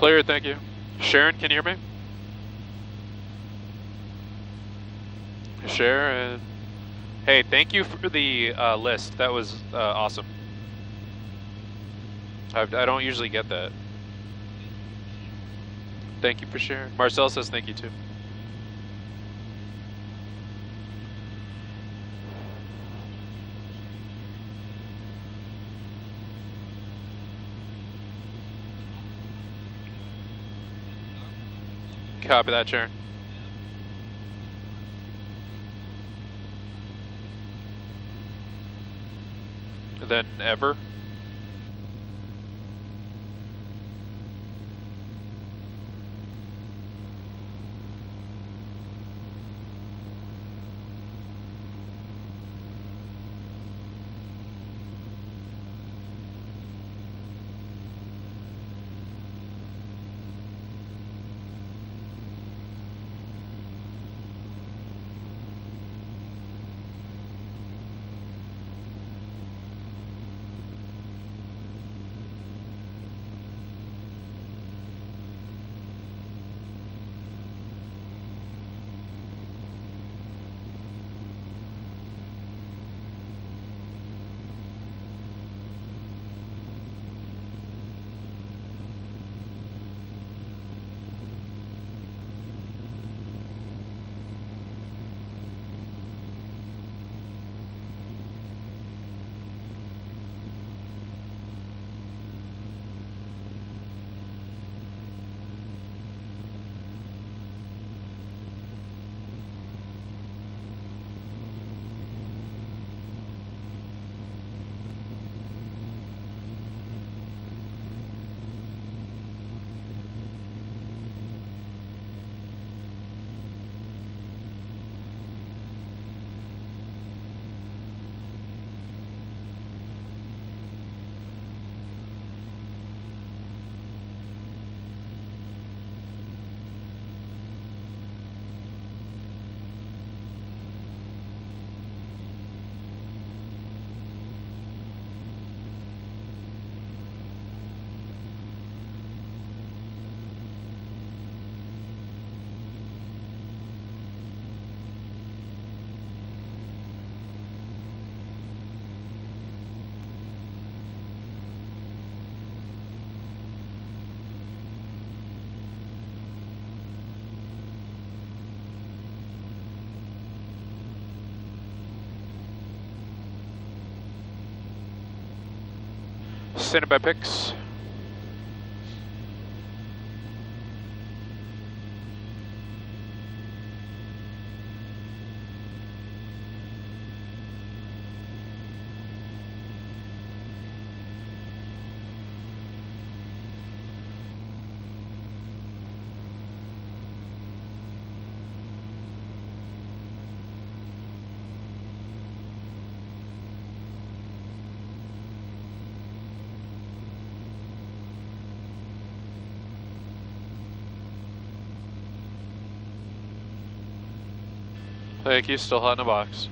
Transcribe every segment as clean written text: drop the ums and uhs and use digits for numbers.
Clear, thank you. Sharon, can you hear me? Sharon. Hey, thank you for the list. That was awesome. I don't usually get that. Thank you for sharing. Marcel says thank you too. Copy that, Sharon. And then ever. Standing by picks. Thank you, still hot in the box.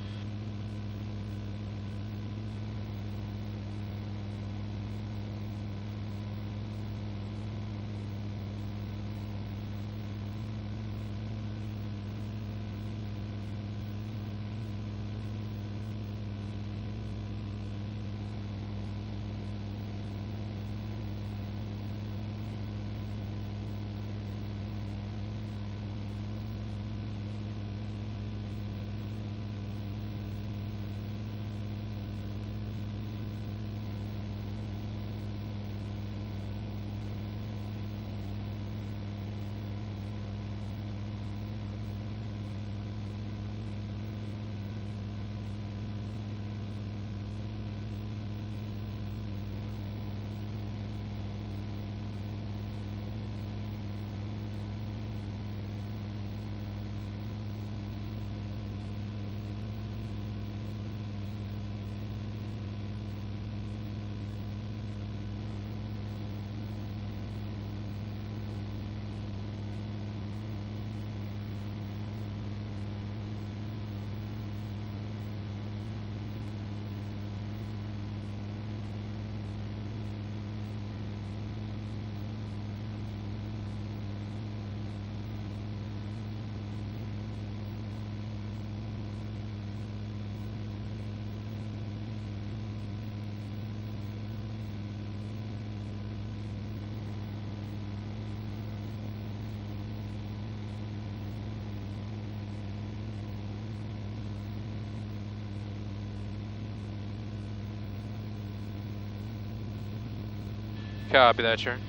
Copy that, Sharon.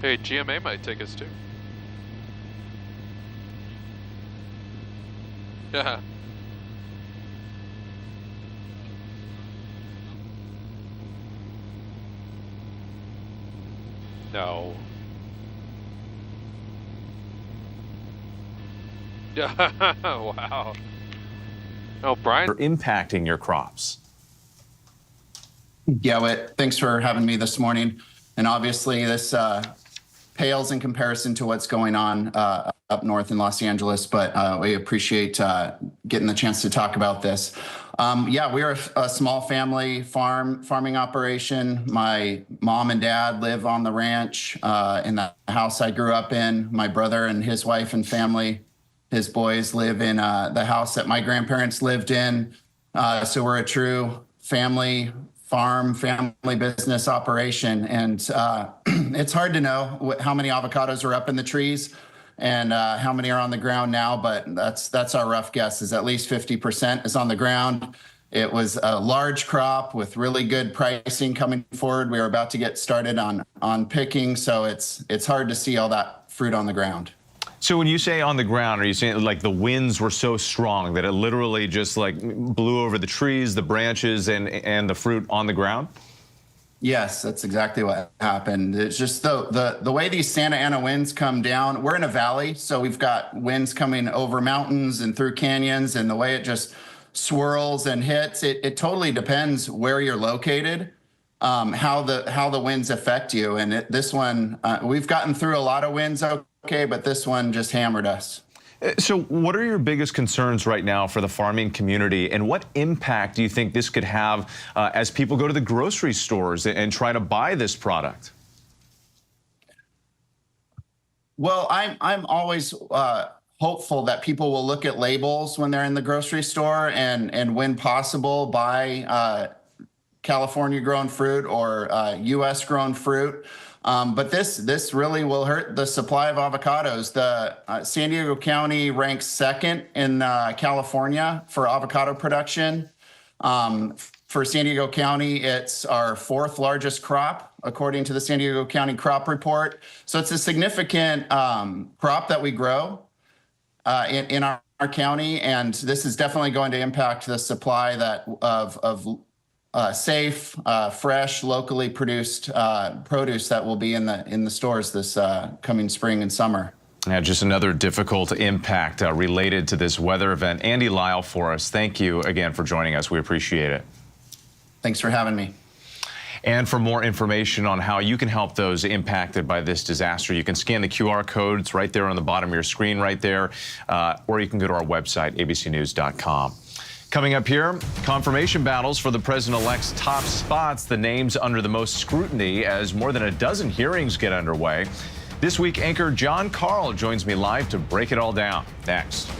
Hey, GMA might take us too. Yeah. No. Wow. Oh, Brian. Are impacting your crops. Yeah, Whit, thanks for having me this morning. And obviously this pales in comparison to what's going on up north in Los Angeles, but we appreciate getting the chance to talk about this. Yeah, we're a small family farming operation. My mom and dad live on the ranch in the house I grew up in. My brother and his wife and family, his boys, live in the house that my grandparents lived in. So we're a true family business operation. And it's hard to know how many avocados are up in the trees and how many are on the ground now, but that's our rough guess, is at least 50% is on the ground. It was a large crop with really good pricing coming forward. We were about to get started on picking, so it's hard to see all that fruit on the ground. So when you say on the ground, are you saying like the winds were so strong that it literally just like blew over the trees, the branches, and the fruit on the ground? Yes, that's exactly what happened. It's just the way these Santa Ana winds come down. We're in a valley, so we've got winds coming over mountains and through canyons, and the way it just swirls and hits, it totally depends where you're located, how the winds affect you. And this one, we've gotten through a lot of winds okay, but this one just hammered us. So what are your biggest concerns right now for the farming community, and what impact do you think this could have as people go to the grocery stores and try to buy this product? Well, I'm always hopeful that people will look at labels when they're in the grocery store and when possible buy California grown fruit or US grown fruit. But this really will hurt the supply of avocados. The San Diego County ranks second in California for avocado production. For San Diego County, it's our fourth largest crop, according to the San Diego County Crop Report. So it's a significant crop that we grow in our county, and this is definitely going to impact the supply of safe, fresh, locally produced produce that will be in the stores this coming spring and summer. Yeah, just another difficult impact related to this weather event. Andy Lyle for us. Thank you again for joining us. We appreciate it. Thanks for having me. And for more information on how you can help those impacted by this disaster, you can scan the QR code. It's right there on the bottom of your screen right there, or you can go to our website, abcnews.com. Coming up here, confirmation battles for the president-elect's top spots, the names under the most scrutiny as more than a dozen hearings get underway. This week, anchor John Carl joins me live to break it all down. Next.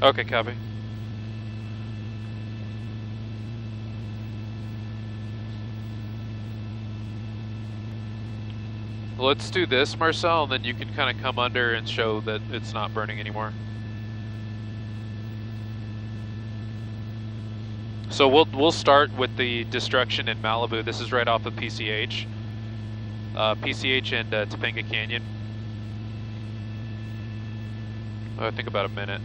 Okay, copy. Let's do this, Marcel, and then you can kind of come under and show that it's not burning anymore. So we'll start with the destruction in Malibu. This is right off of PCH. PCH and Topanga Canyon. I think about a minute.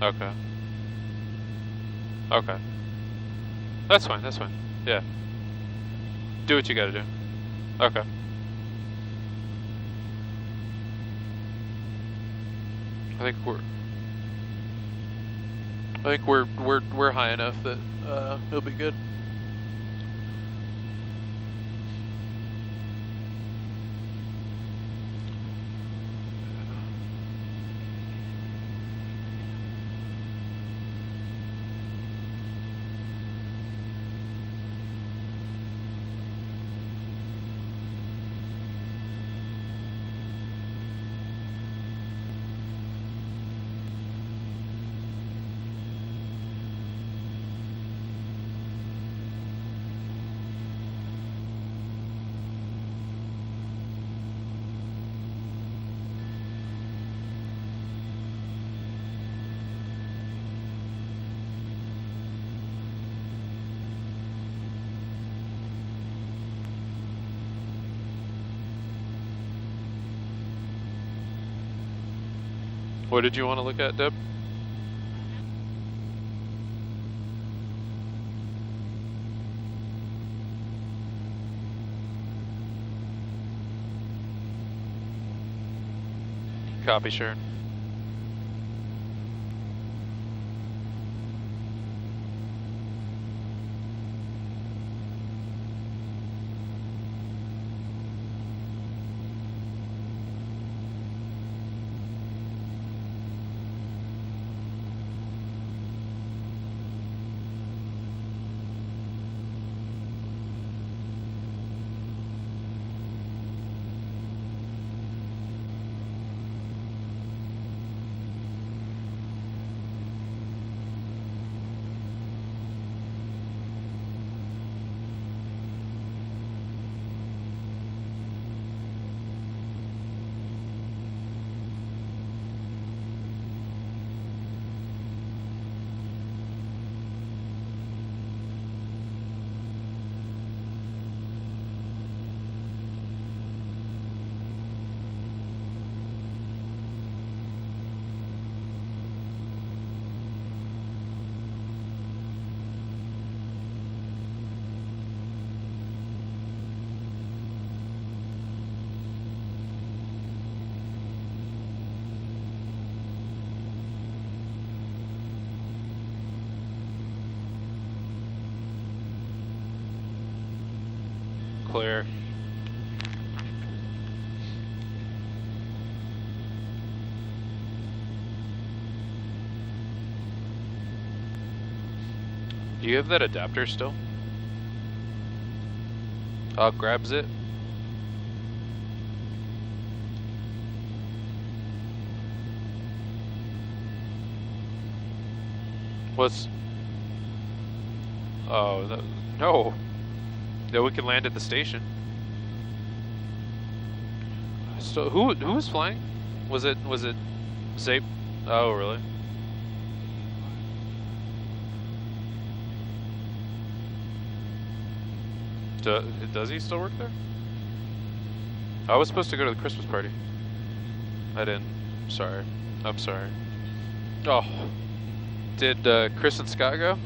Okay. Okay. That's fine, that's fine. Yeah. Do what you gotta do. Okay. I think we're high enough that it'll be good. What did you want to look at, Deb? Copy, Sharon. Clear. Do you have that adapter still? Grabs it. What's... Oh, no. Yeah, we can land at the station. So who was flying? Was it Zape? Oh, really? Does he still work there? I was supposed to go to the Christmas party. I didn't. Sorry. I'm sorry. Oh. Did Chris and Scott go?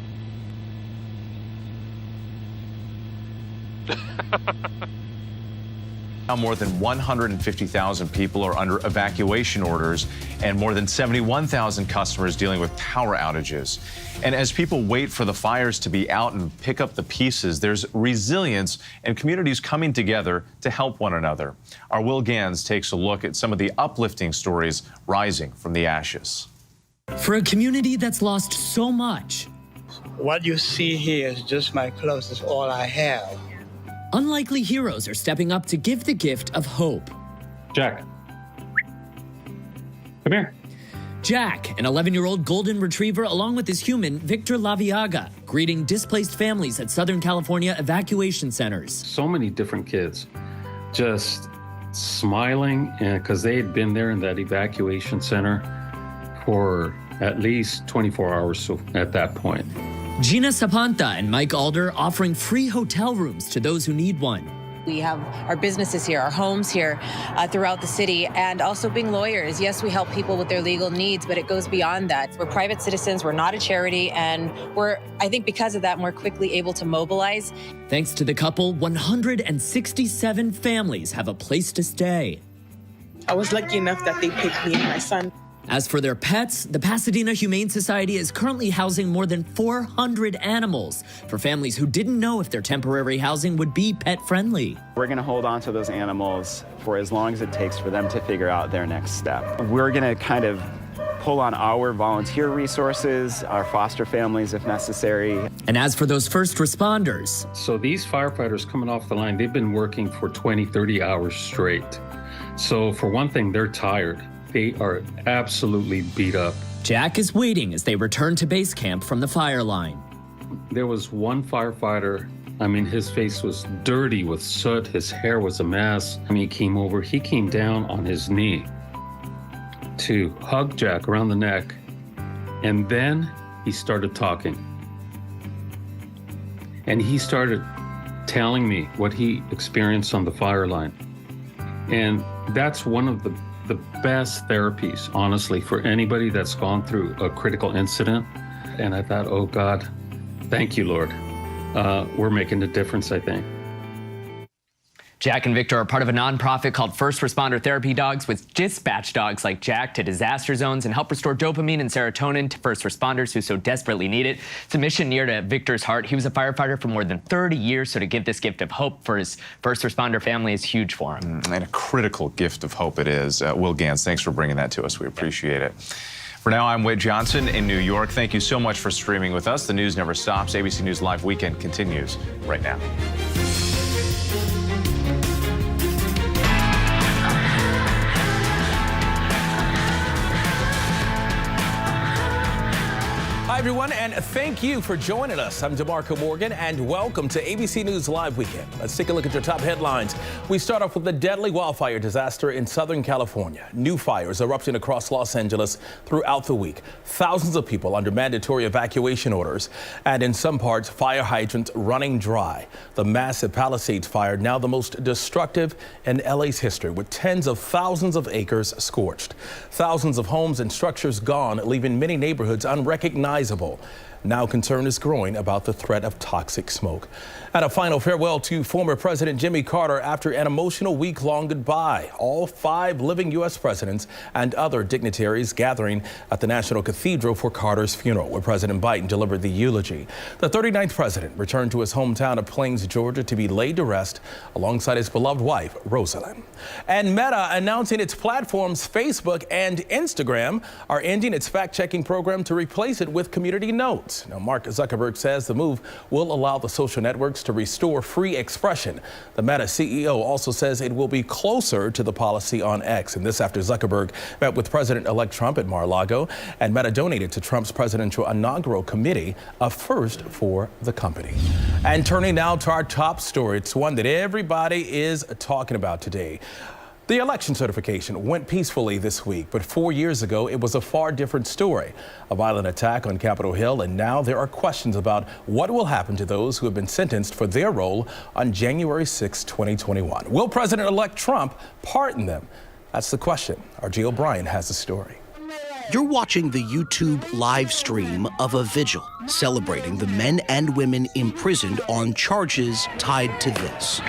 Now more than 150,000 people are under evacuation orders and more than 71,000 customers dealing with power outages. And as people wait for the fires to be out and pick up the pieces, there's resilience and communities coming together to help one another. Our Will Gans takes a look at some of the uplifting stories rising from the ashes. For a community that's lost so much. What you see here is just my clothes. It's all I have. Unlikely heroes are stepping up to give the gift of hope. Jack, come here. Jack, an 11-year-old golden retriever, along with his human, Victor Laviaga, greeting displaced families at Southern California evacuation centers. So many different kids just smiling, and because they had been there in that evacuation center for at least 24 hours so at that point. Gina Sapanta and Mike Alder offering free hotel rooms to those who need one. We have our businesses here, our homes here throughout the city, and also being lawyers. Yes, we help people with their legal needs, but it goes beyond that. We're private citizens, we're not a charity, and I think because of that, we're quickly able to mobilize. Thanks to the couple, 167 families have a place to stay. I was lucky enough that they picked me and my son. As for their pets, the Pasadena Humane Society is currently housing more than 400 animals for families who didn't know if their temporary housing would be pet-friendly. We're going to hold on to those animals for as long as it takes for them to figure out their next step. We're going to kind of pull on our volunteer resources, our foster families if necessary. And as for those first responders, So these firefighters coming off the line, they've been working for 20, 30 hours straight. So for one thing, they're tired. They are absolutely beat up. Jack is waiting as they return to base camp from the fire line. There was one firefighter, I mean, his face was dirty with soot, his hair was a mess. He came over, he came down on his knee to hug Jack around the neck, and then he started talking. And he started telling me what he experienced on the fire line. And that's one of the best therapies, honestly, for anybody that's gone through a critical incident. And I thought, oh God, thank you, Lord. We're making a difference, I think. Jack and Victor are part of a nonprofit called First Responder Therapy Dogs, which dispatch dogs like Jack to disaster zones and help restore dopamine and serotonin to first responders who so desperately need it. It's a mission near to Victor's heart. He was a firefighter for more than 30 years, so to give this gift of hope for his first responder family is huge for him. And a critical gift of hope it is. Will Gantz, thanks for bringing that to us. We appreciate it. For now, I'm Wade Johnson in New York. Thank you so much for streaming with us. The news never stops. ABC News Live Weekend continues right now. Hi, everyone, and thank you for joining us. I'm DeMarco Morgan, and welcome to ABC News Live Weekend. Let's take a look at your top headlines. We start off with the deadly wildfire disaster in Southern California. New fires erupting across Los Angeles throughout the week. Thousands of people under mandatory evacuation orders, and in some parts, fire hydrants running dry. The massive Palisades fire, now the most destructive in LA's history, with tens of thousands of acres scorched. Thousands of homes and structures gone, leaving many neighborhoods unrecognizable. Now concern is growing about the threat of toxic smoke. And a final farewell to former President Jimmy Carter after an emotional week-long goodbye. All 5 living U.S. presidents and other dignitaries gathering at the National Cathedral for Carter's funeral, where President Biden delivered the eulogy. The 39th president returned to his hometown of Plains, Georgia, to be laid to rest alongside his beloved wife, Rosalind. And Meta announcing its platforms Facebook and Instagram are ending its fact-checking program to replace it with community notes. Now, Mark Zuckerberg says the move will allow the social networks to restore free expression. The Meta CEO also says it will be closer to the policy on X. And this after Zuckerberg met with President-elect Trump at Mar-a-Lago, and Meta donated to Trump's presidential inaugural committee, a first for the company. And turning now to our top story, it's one that everybody is talking about today. The election certification went peacefully this week, but 4 years ago, it was a far different story. A violent attack on Capitol Hill, and now there are questions about what will happen to those who have been sentenced for their role on January 6, 2021. Will President-elect Trump pardon them? That's the question. R.G. O'Brien has the story. You're watching the YouTube live stream of a vigil celebrating the men and women imprisoned on charges tied to this.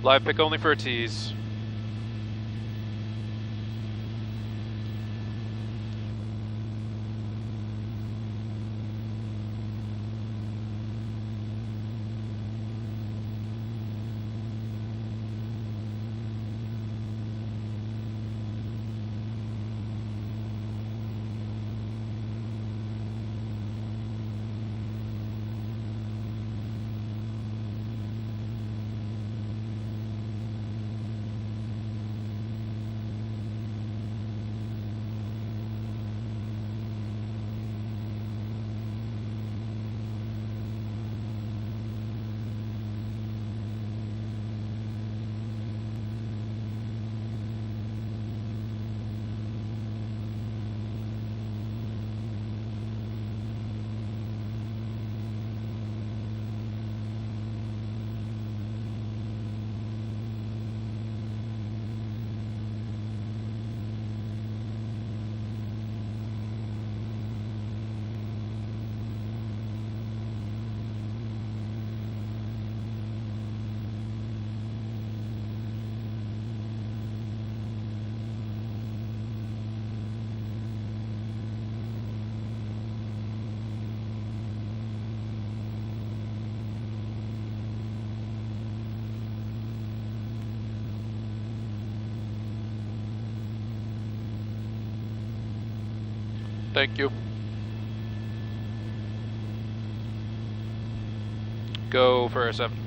Live pick only for a tease. Thank you. Go for a 7.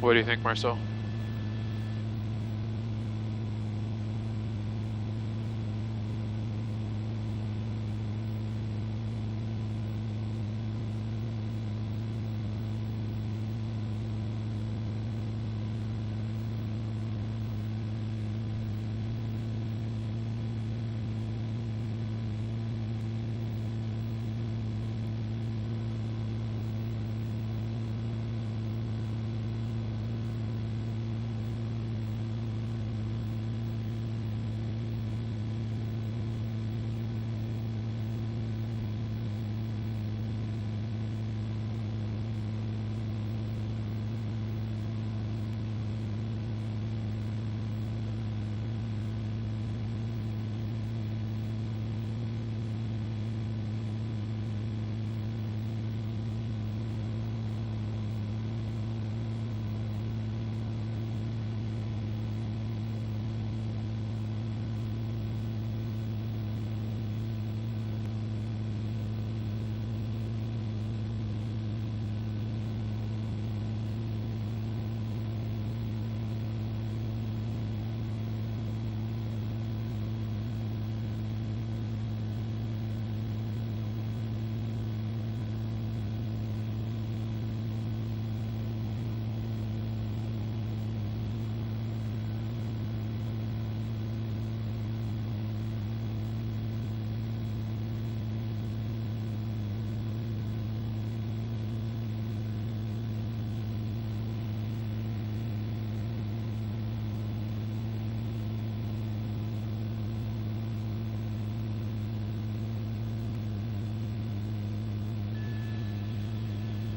What do you think, Marcel?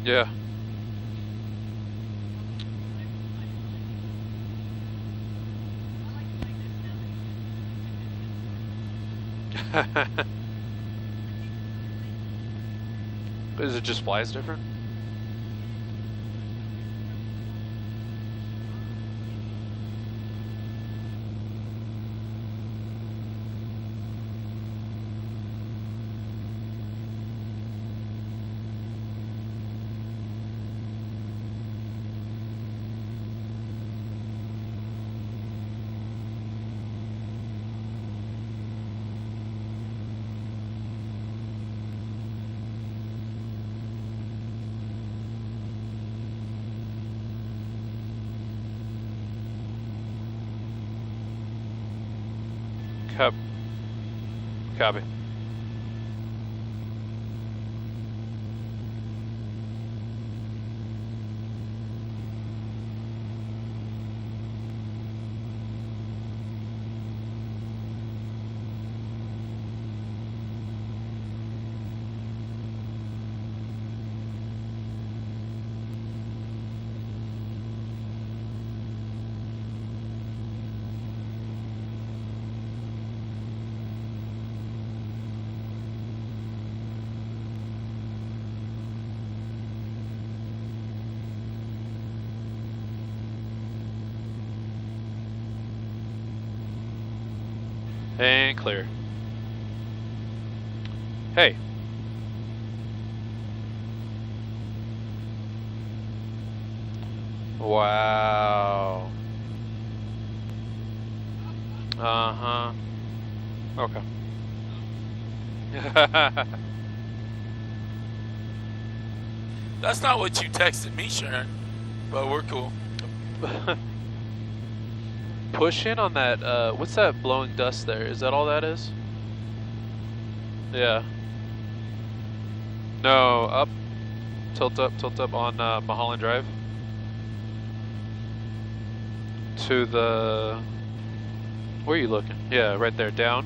Yeah. Is it just flies different? Copy. And clear. Hey. Wow. Uh-huh. Okay. That's not what you texted me, Sharon, but we're cool. Push in on that, what's that blowing dust there? Is that all that is? Yeah. No, up. Tilt up on Mulholland Drive. To the... Where are you looking? Yeah, right there, down.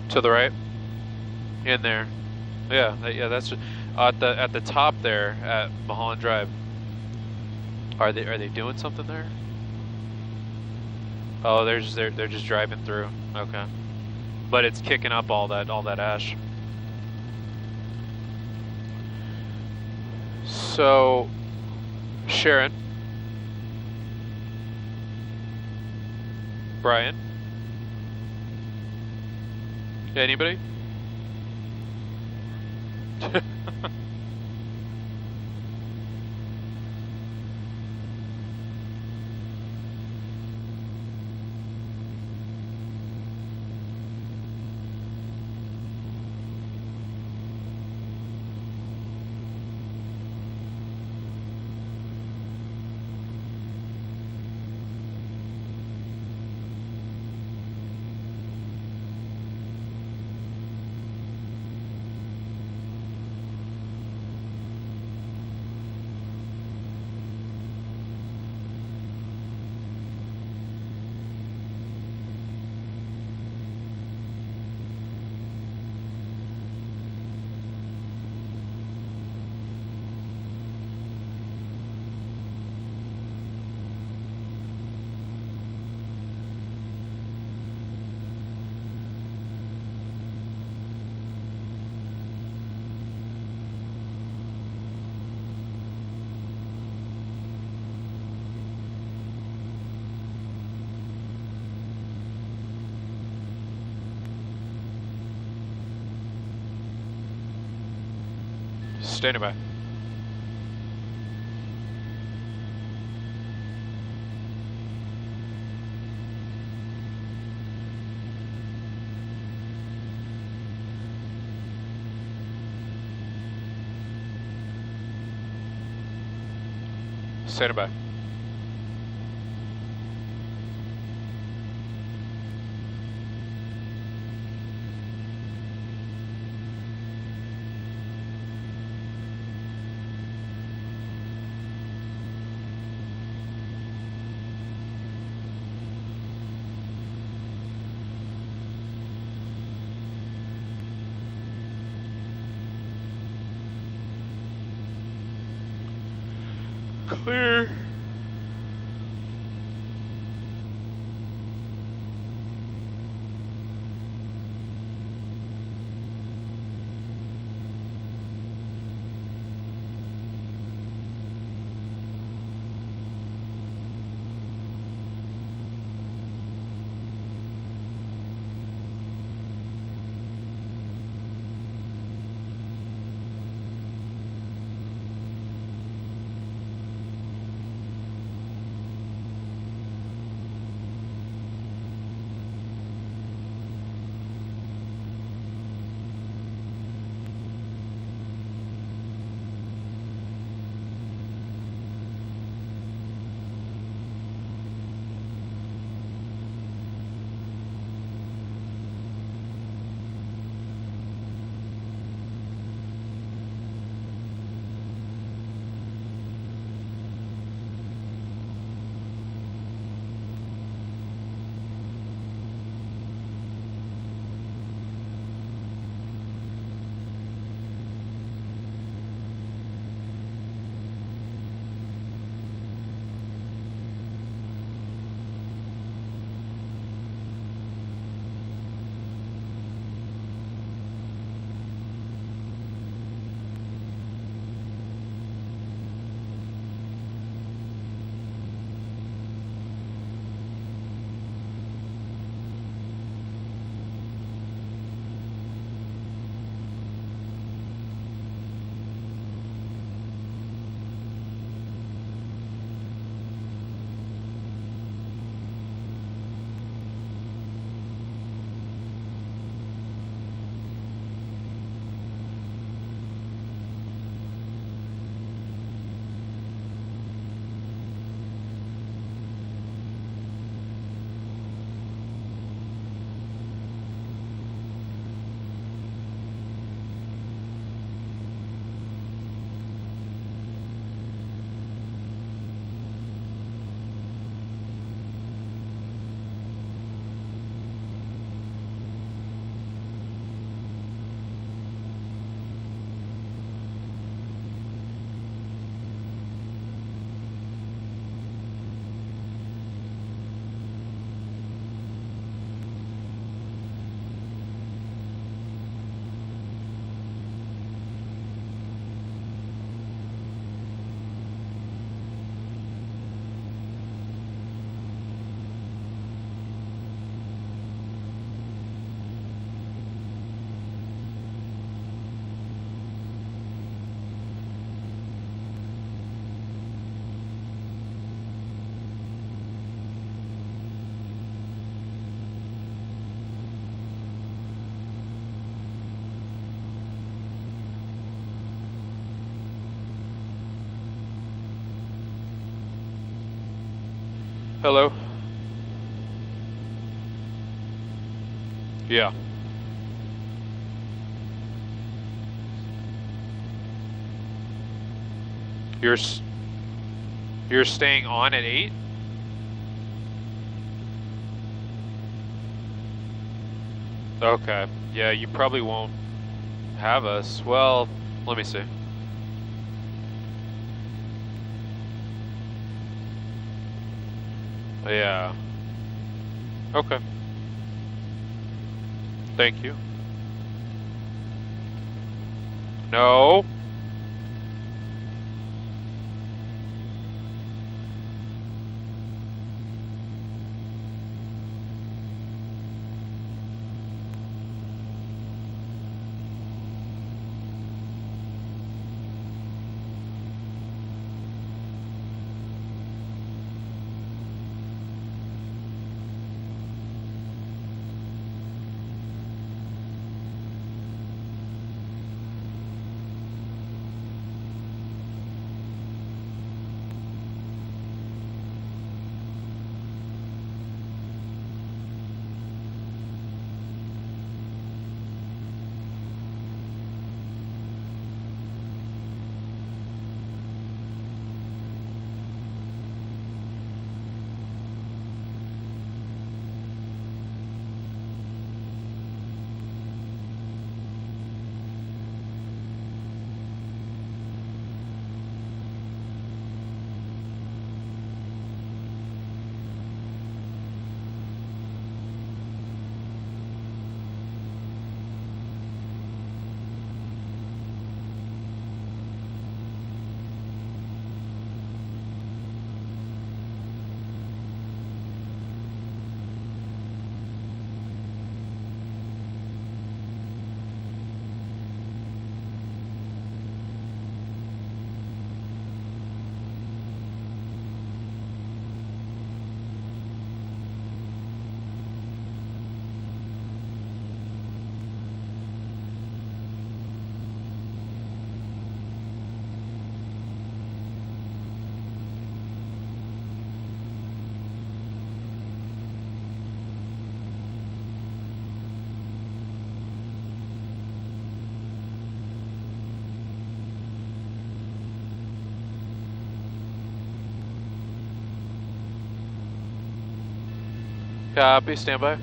To the right. In there. Yeah, that's at the top there at Mulholland Drive. Are they doing something there? Oh, they're just driving through. Okay, but it's kicking up all that ash. So, Sharon, Brian, anybody? Standing by. Standing by. Clear. Hello. Yeah. You're staying on at 8? Okay. Yeah, you probably won't have us. Well, let me see. Yeah. Okay. Thank you. No. Copy, stand by.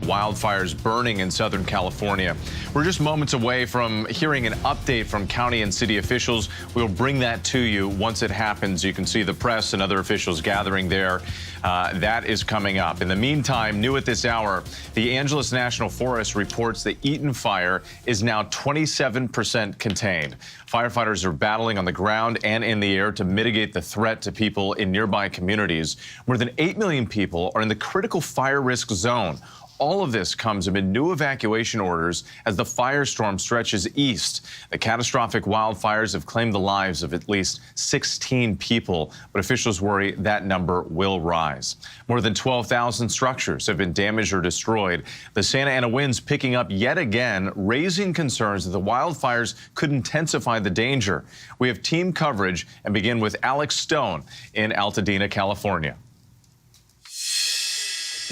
wildfires burning in Southern California. We're just moments away from hearing an update from county and city officials. We'll bring that to you once it happens. You can see the press and other officials gathering there. That is coming up. In the meantime, new at this hour, the Angeles National Forest reports the Eaton fire is now 27% contained. Firefighters are battling on the ground and in the air to mitigate the threat to people in nearby communities. More than 8 million people are in the critical fire risk zone. All of this comes amid new evacuation orders as the firestorm stretches east. The catastrophic wildfires have claimed the lives of at least 16 people, but officials worry that number will rise. More than 12,000 structures have been damaged or destroyed. The Santa Ana winds picking up yet again, raising concerns that the wildfires could intensify the danger. We have team coverage and begin with Alex Stone in Altadena, California.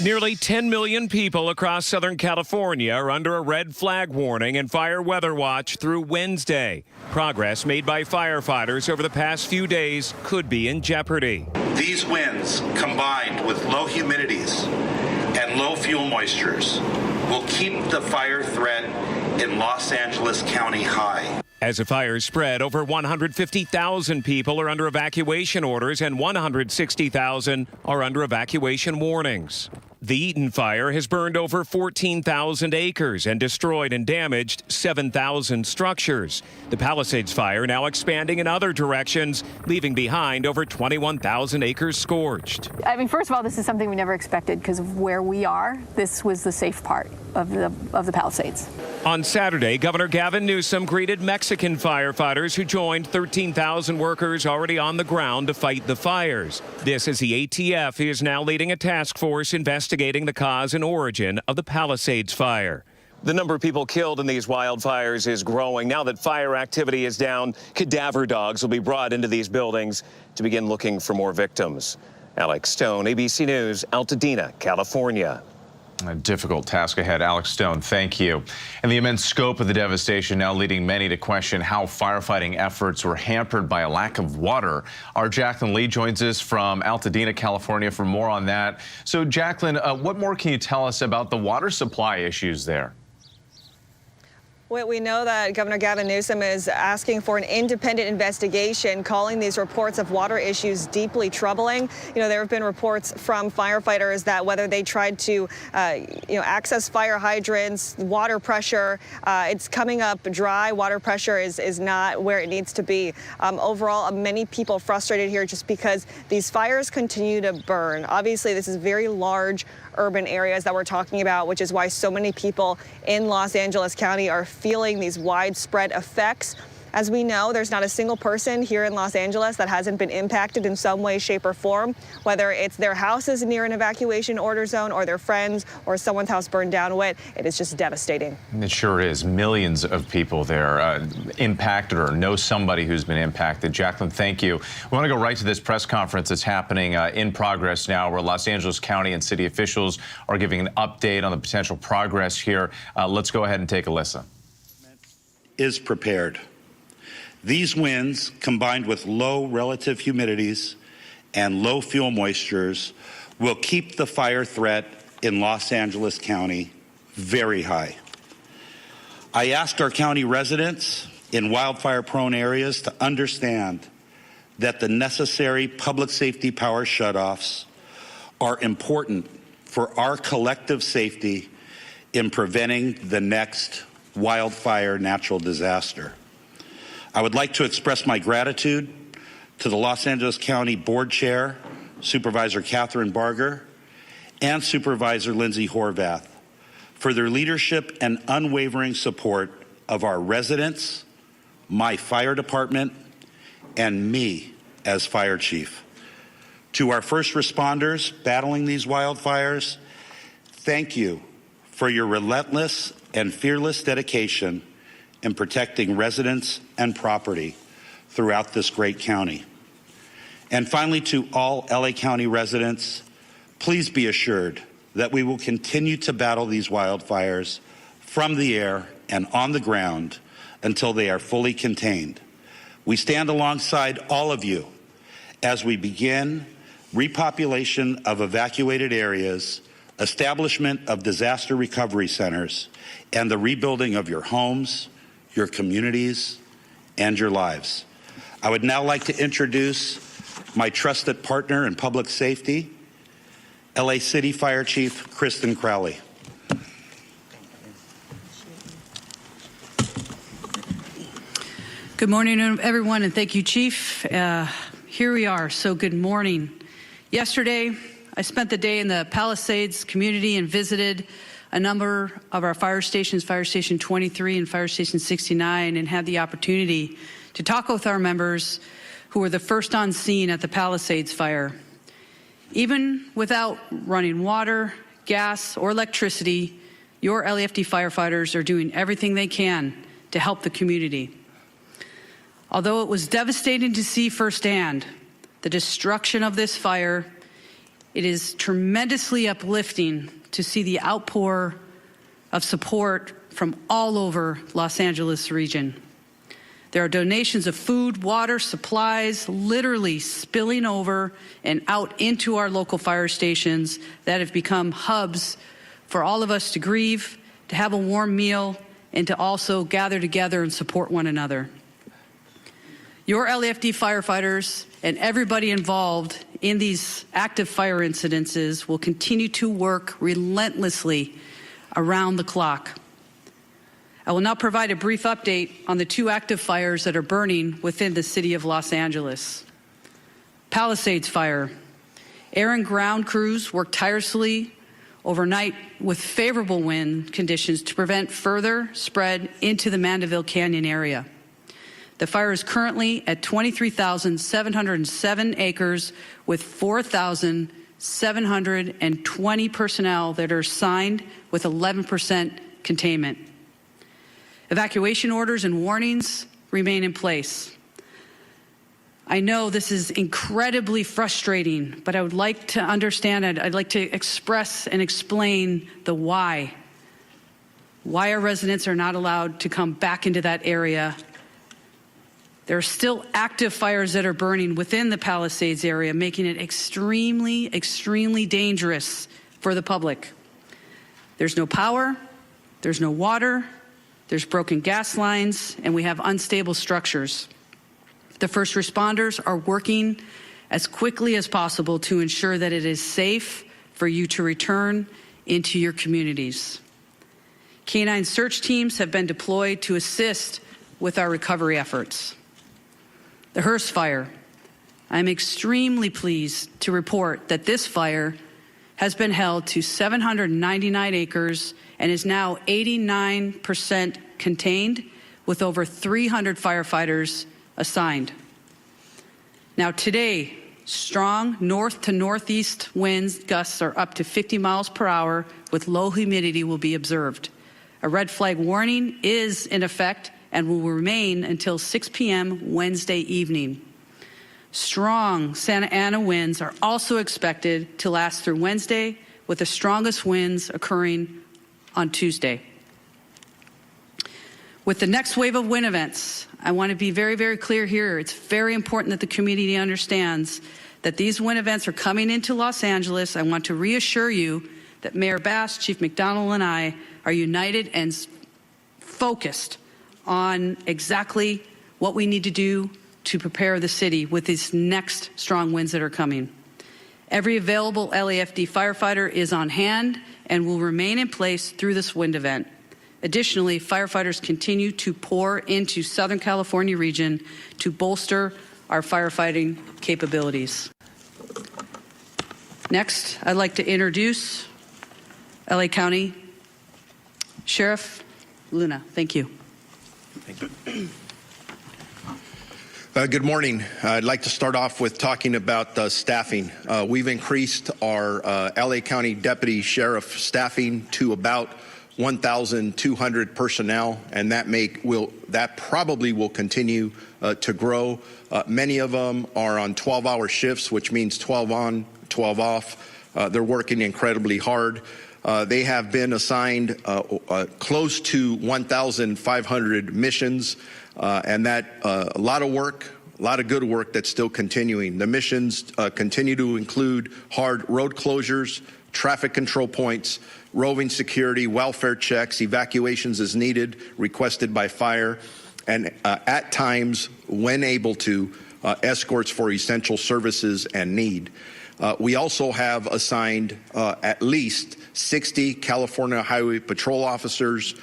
Nearly 10 million people across Southern California are under a red flag warning and fire weather watch through Wednesday. Progress made by firefighters over the past few days could be in jeopardy. These winds, combined with low humidities and low fuel moistures, will keep the fire threat in Los Angeles County high. As the fires spread, over 150,000 people are under evacuation orders and 160,000 are under evacuation warnings. The Eaton fire has burned over 14,000 acres and destroyed and damaged 7,000 structures. The Palisades fire now expanding in other directions, leaving behind over 21,000 acres scorched. I mean, first of all, this is something we never expected because of where we are. This was the safe part of the Palisades. On Saturday, Governor Gavin Newsom greeted Mexican firefighters who joined 13,000 workers already on the ground to fight the fires. This as the ATF is now leading a task force investigating the cause and origin of the Palisades fire. The number of people killed in these wildfires is growing. Now that fire activity is down, cadaver dogs will be brought into these buildings to begin looking for more victims. Alex Stone, ABC News, Altadena, California. A difficult task ahead. Alex Stone, thank you. And the immense scope of the devastation now leading many to question how firefighting efforts were hampered by a lack of water. Our Jacqueline Lee joins us from Altadena, California for more on that. So, Jacqueline, what more can you tell us about the water supply issues there? We know that Governor Gavin Newsom is asking for an independent investigation, calling these reports of water issues deeply troubling. You know, there have been reports from firefighters that whether they tried to, access fire hydrants, water pressure, it's coming up dry. Water pressure is not where it needs to be. Overall, many people frustrated here just because these fires continue to burn. Obviously, this is very large urban areas that we're talking about, which is why so many people in Los Angeles County are feeling these widespread effects. As we know, there's not a single person here in Los Angeles that hasn't been impacted in some way, shape, or form, whether it's their house is near an evacuation order zone or their friends or someone's house burned down with. It is just devastating. It sure is. Millions of people there impacted or know somebody who's been impacted. Jacqueline, thank you. We want to go right to this press conference that's happening in progress now, where Los Angeles County and city officials are giving an update on the potential progress here. Let's go ahead and take a listen. Is prepared. These winds, combined with low relative humidities and low fuel moistures, will keep the fire threat in Los Angeles County very high. I asked our county residents in wildfire-prone areas to understand that the necessary public safety power shutoffs are important for our collective safety in preventing the next wildfire natural disaster. I would like to express my gratitude to the Los Angeles County Board Chair, Supervisor Catherine Barger, and Supervisor Lindsay Horvath for their leadership and unwavering support of our residents, my fire department, and me as fire chief. To our first responders battling these wildfires, thank you for your relentless and fearless dedication in protecting residents and property throughout this great county. And finally, to all LA County residents, please be assured that we will continue to battle these wildfires from the air and on the ground until they are fully contained. We stand alongside all of you as we begin repopulation of evacuated areas, establishment of disaster recovery centers, and the rebuilding of your homes, your communities, and your lives. I would now like to introduce my trusted partner in public safety, LA City Fire Chief Kristen Crowley. Good morning, everyone, and thank you, Chief. Here we are, so good morning. Yesterday, I spent the day in the Palisades community and visited a number of our fire stations, Fire Station 23 and Fire Station 69, and had the opportunity to talk with our members who were the first on scene at the Palisades fire. Even without running water, gas, or electricity, your LAFD firefighters are doing everything they can to help the community. Although it was devastating to see firsthand the destruction of this fire, it is tremendously uplifting to see the outpour of support from all over Los Angeles region. There are donations of food, water, supplies, literally spilling over and out into our local fire stations that have become hubs for all of us to grieve, to have a warm meal, and to also gather together and support one another. Your LAFD firefighters and everybody involved in these active fire incidences will continue to work relentlessly around the clock. I will now provide a brief update on the 2 active fires that are burning within the city of Los Angeles. Palisades Fire. Air and ground crews worked tirelessly overnight with favorable wind conditions to prevent further spread into the Mandeville Canyon area. The fire is currently at 23,707 acres with 4,720 personnel that are assigned with 11% containment. Evacuation orders and warnings remain in place. I know this is incredibly frustrating, but I would like to understand it. I'd like to express and explain the why. Why our residents are not allowed to come back into that area. There are still active fires that are burning within the Palisades area, making it extremely, extremely dangerous for the public. There's no power, there's no water, there's broken gas lines, and we have unstable structures. The first responders are working as quickly as possible to ensure that it is safe for you to return into your communities. Canine search teams have been deployed to assist with our recovery efforts. The Hearst Fire. I'm extremely pleased to report that this fire has been held to 799 acres and is now 89% contained with over 300 firefighters assigned. Now today, strong north to northeast winds gusts are up to 50 miles per hour with low humidity will be observed. A red flag warning is in effect and will remain until 6 p.m. Wednesday evening. Strong Santa Ana winds are also expected to last through Wednesday, with the strongest winds occurring on Tuesday. With the next wave of wind events, I want to be very, very clear here. It's very important that the community understands that these wind events are coming into Los Angeles. I want to reassure you that Mayor Bass, Chief McDonald, and I are united and focused on exactly what we need to do to prepare the city with these next strong winds that are coming. Every available LAFD firefighter is on hand and will remain in place through this wind event. Additionally, firefighters continue to pour into Southern California region to bolster our firefighting capabilities. Next, I'd like to introduce LA County Sheriff Luna. Thank you. Thank you. Good morning. I'd like to start off with talking about staffing. We've increased our LA County Deputy Sheriff staffing to about 1,200 personnel, and that probably will continue to grow. Many of them are on 12-hour shifts, which means 12 on, 12 off. They're working incredibly hard. They have been assigned close to 1,500 missions, and that a lot of work, a lot of good work that's still continuing. The missions continue to include hard road closures, traffic control points, roving security, welfare checks, evacuations as needed, requested by fire, and at times, when able to, escorts for essential services and need. We also have assigned at least 60 California Highway Patrol officers,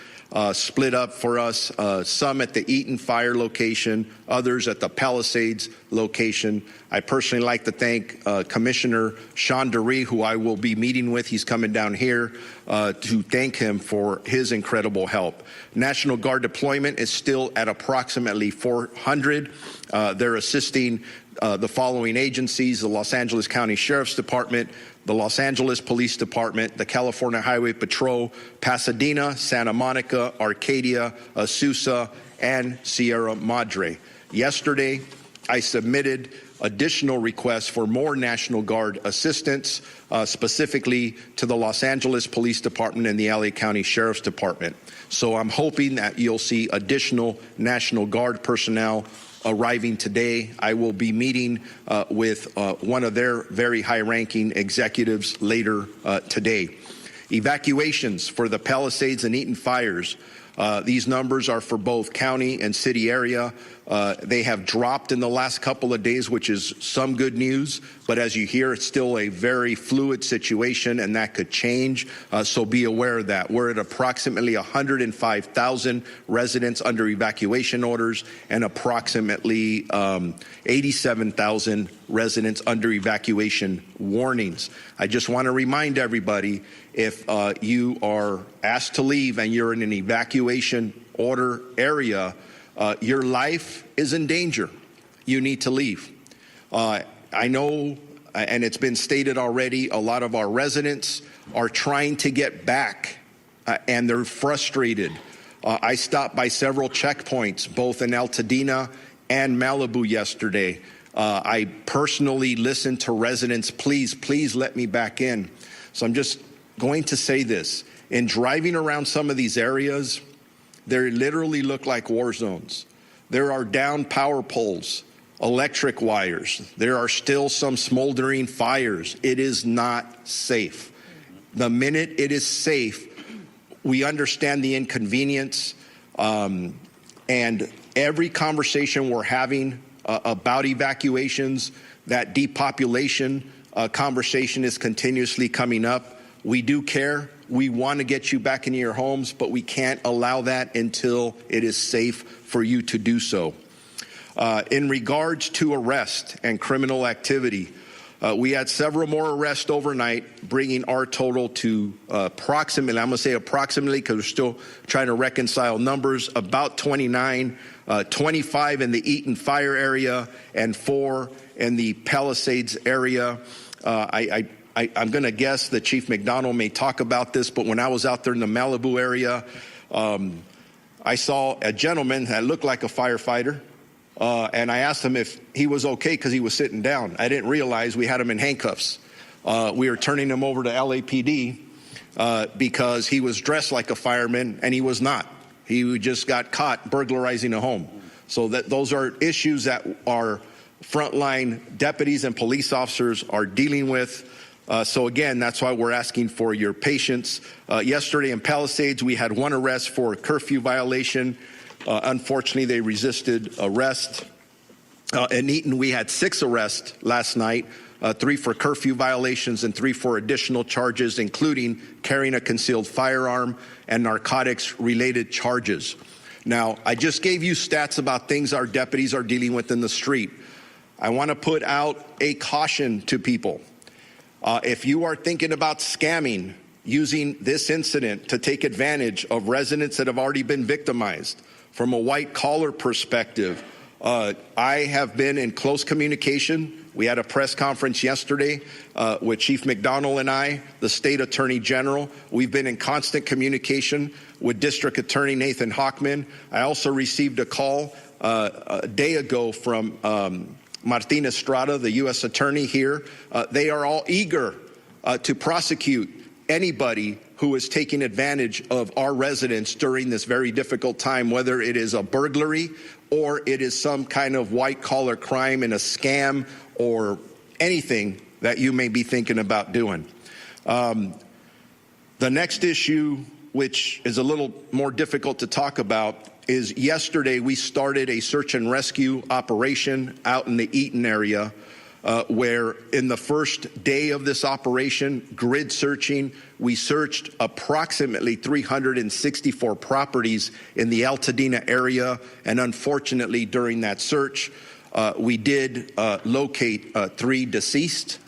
split up for us, some at the Eaton Fire location, others at the Palisades location. I personally like to thank Commissioner Sean DeRee, who I will be meeting with. He's coming down here to thank him for his incredible help. National Guard deployment is still at approximately 400. They're assisting the following agencies: the Los Angeles County Sheriff's Department, the Los Angeles Police Department, the California Highway Patrol, Pasadena, Santa Monica, Arcadia, Azusa, and Sierra Madre. Yesterday, I submitted additional requests for more National Guard assistance, specifically to the Los Angeles Police Department and the LA County Sheriff's Department. So I'm hoping that you'll see additional National Guard personnel arriving today. I will be meeting with one of their very high-ranking executives later today. Evacuations for the Palisades and Eaton fires. These numbers are for both county and city area. They have dropped in the last couple of days, which is some good news. But as you hear, it's still a very fluid situation, and that could change. So be aware of that. We're at approximately 105,000 residents under evacuation orders and approximately 87,000 residents under evacuation warnings. I just want to remind everybody, if you are asked to leave and you're in an evacuation order area, your life is in danger. You need to leave. I know, and it's been stated already, a lot of our residents are trying to get back, and they're frustrated. I stopped by several checkpoints, both in Altadena and Malibu yesterday. I personally listened to residents, please let me back in. So I'm just going to say this. In driving around some of these areas, they literally look like war zones. There are down power poles, electric wires. There are still some smoldering fires. It is not safe. The minute it is safe, we understand the inconvenience, and every conversation we're having about evacuations, that depopulation conversation is continuously coming up. We do care. We want to get you back into your homes, but we can't allow that until it is safe for you to do so. In regards to arrest and criminal activity, we had several more arrests overnight, bringing our total to approximately, I'm going to say approximately because we're still trying to reconcile numbers, about 29, 25 in the Eaton fire area and 4 in the Palisades area. I'm going to guess that Chief McDonald may talk about this, but when I was out there in the Malibu area, I saw a gentleman that looked like a firefighter, and I asked him if he was okay because he was sitting down. I didn't realize we had him in handcuffs. We were turning him over to LAPD because he was dressed like a fireman, and he was not. He just got caught burglarizing a home. So those are issues that our frontline deputies and police officers are dealing with. So again, that's why we're asking for your patience. Yesterday in Palisades, we had 1 arrest for a curfew violation. Unfortunately, they resisted arrest. In Eaton, we had 6 arrests last night, 3 for curfew violations and 3 for additional charges, including carrying a concealed firearm and narcotics-related charges. Now, I just gave you stats about things our deputies are dealing with in the street. I want to put out a caution to people. If you are thinking about scamming, using this incident to take advantage of residents that have already been victimized, from a white-collar perspective, I have been in close communication. We had a press conference yesterday with Chief McDonald and I, the State Attorney General. We've been in constant communication with District Attorney Nathan Hochman. I also received a call a day ago from Martin Estrada, the U.S. Attorney here. They are all eager to prosecute anybody who is taking advantage of our residents during this very difficult time, whether it is a burglary or it is some kind of white-collar crime and a scam or anything that you may be thinking about doing. The next issue, which is a little more difficult to talk about, is yesterday we started a search and rescue operation out in the Eaton area, where in the first day of this operation, grid searching, we searched approximately 364 properties in the Altadena area. And unfortunately, during that search, we did locate 3 deceased.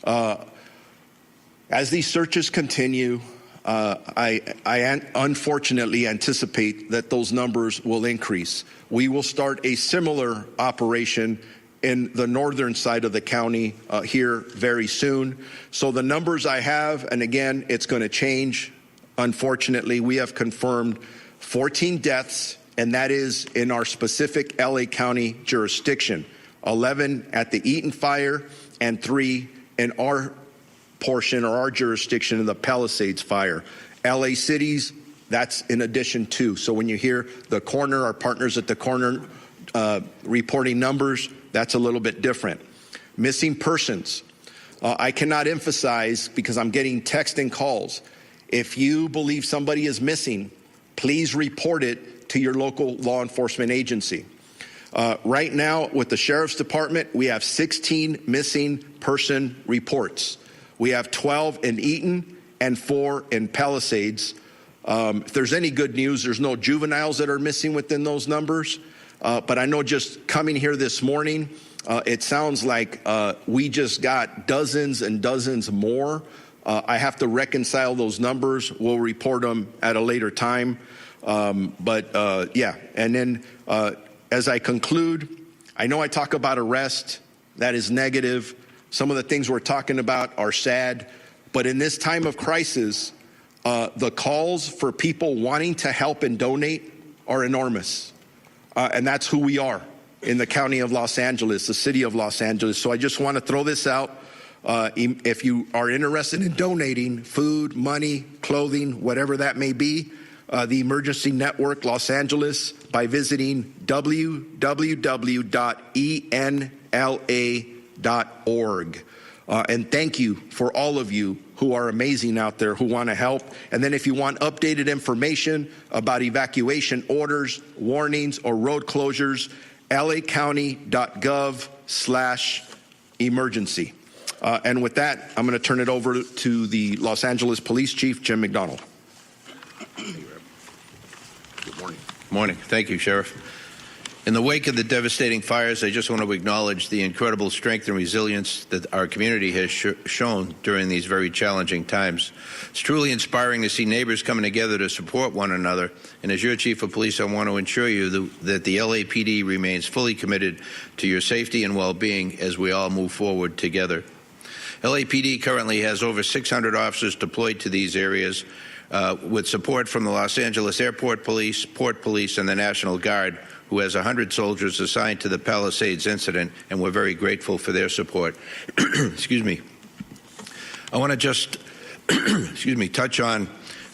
As these searches continue, I unfortunately anticipate that those numbers will increase. We will start a similar operation in the northern side of the county here very soon. So the numbers I have, and again, it's going to change. Unfortunately, we have confirmed 14 deaths, and that is in our specific LA County jurisdiction. 11 at the Eaton fire and 3 in our portion or our jurisdiction of the Palisades fire. LA cities, that's in addition to. So when you hear the coroner, our partners at the coroner reporting numbers, that's a little bit different. Missing persons. I cannot emphasize, because I'm getting text and calls, if you believe somebody is missing, please report it to your local law enforcement agency. Right now, with the Sheriff's Department, we have 16 missing person reports. We have 12 in Eaton and 4 in Palisades. If there's any good news, there's no juveniles that are missing within those numbers. But I know just coming here this morning, it sounds like we just got dozens and dozens more. I have to reconcile those numbers. We'll report them at a later time. Yeah, and then as I conclude, I know I talk about arrest. That is negative. Some of the things we're talking about are sad. But in this time of crisis, the calls for people wanting to help and donate are enormous. And that's who we are in the county of Los Angeles, the city of Los Angeles. So I just want to throw this out. If you are interested in donating food, money, clothing, whatever that may be, the Emergency Network Los Angeles by visiting www.enla.org. And thank you for all of you who are amazing out there who want to help. And then if you want updated information about evacuation orders, warnings, or road closures, lacounty.gov/emergency. And with that, I'm going to turn it over to the Los Angeles Police Chief, Jim McDonald. Good morning. Morning. Thank you, Sheriff. In the wake of the devastating fires, I just want to acknowledge the incredible strength and resilience that our community has shown during these very challenging times. It's truly inspiring to see neighbors coming together to support one another. And as your Chief of Police, I want to ensure you that the LAPD remains fully committed to your safety and well-being as we all move forward together. LAPD currently has over 600 officers deployed to these areas with support from the Los Angeles Airport Police, Port Police, and the National Guard, who has 100 soldiers assigned to the Palisades incident, and we're very grateful for their support. Excuse me. I want to just, touch on,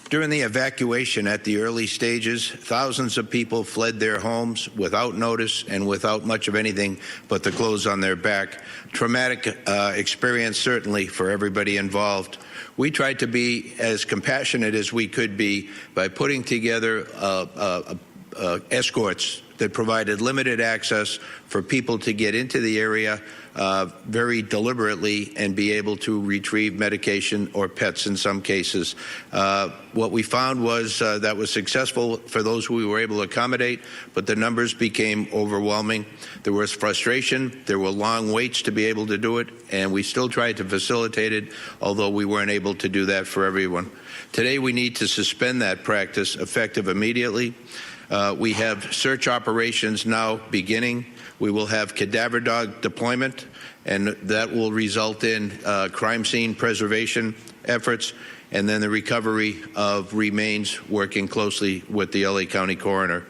during the evacuation at the early stages, thousands of people fled their homes without notice and without much of anything but the clothes on their back. Traumatic experience, certainly, for everybody involved. We tried to be as compassionate as we could be by putting together escorts that provided limited access for people to get into the area very deliberately and be able to retrieve medication or pets in some cases. What we found was that was successful for those who we were able to accommodate, but the numbers became overwhelming. There was frustration. There were long waits to be able to do it, and we still tried to facilitate it, although we weren't able to do that for everyone. Today, we need to suspend that practice effective immediately. We have search operations now beginning. We will have cadaver dog deployment, and that will result in crime scene preservation efforts, and then the recovery of remains, working closely with the LA County coroner.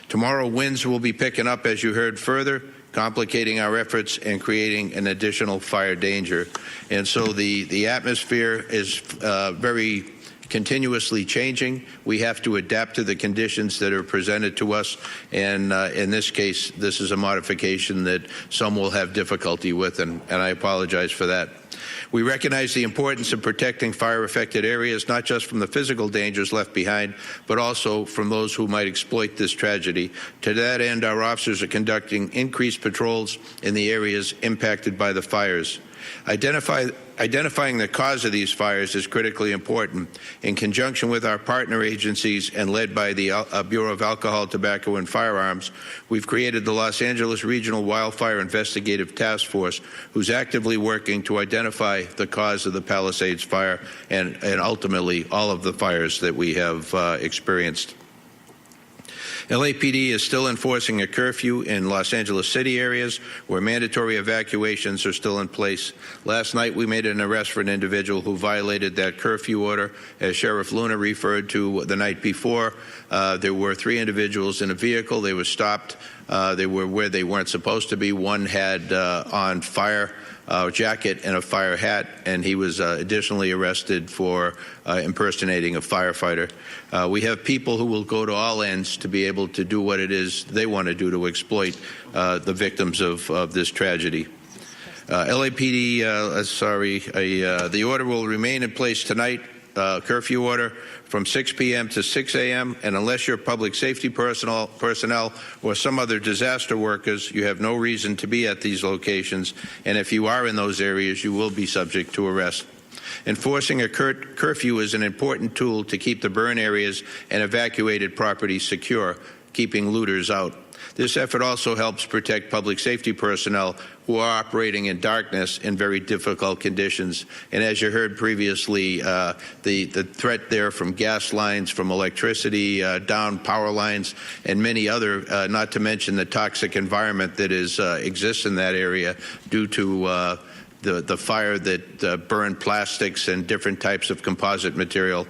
Tomorrow, winds will be picking up, as you heard, further, complicating our efforts and creating an additional fire danger. And so the atmosphere is very continuously changing. We have to adapt to the conditions that are presented to us, and in this case, this is a modification that some will have difficulty with, and I apologize for that. We recognize the importance of protecting fire-affected areas, not just from the physical dangers left behind, but also from those who might exploit this tragedy. To that end, our officers are conducting increased patrols in the areas impacted by the fires. Identifying the cause of these fires is critically important. In conjunction with our partner agencies and led by the Bureau of Alcohol, Tobacco, and Firearms, we've created the Los Angeles Regional Wildfire Investigative Task Force, who's actively working to identify the cause of the Palisades fire and ultimately all of the fires that we have experienced. LAPD is still enforcing a curfew in Los Angeles City areas where mandatory evacuations are still in place. Last night, we made an arrest for an individual who violated that curfew order. As Sheriff Luna referred to the night before, there were 3 individuals in a vehicle. They were stopped. They were where they weren't supposed to be. One had on fire jacket and a fire hat, and he was additionally arrested for impersonating a firefighter. We have people who will go to all ends to be able to do what it is they want to do to exploit the victims of this tragedy. LAPD, the order will remain in place tonight, curfew order from 6 p.m. to 6 a.m., and unless you're public safety personnel or some other disaster workers, you have no reason to be at these locations, and if you are in those areas, you will be subject to arrest. Enforcing a curfew is an important tool to keep the burn areas and evacuated properties secure, keeping looters out. This effort also helps protect public safety personnel who are operating in darkness in very difficult conditions. And as you heard previously, the threat there from gas lines, from electricity, down power lines, and many other, not to mention the toxic environment that exists in that area due to the fire that burned plastics and different types of composite material.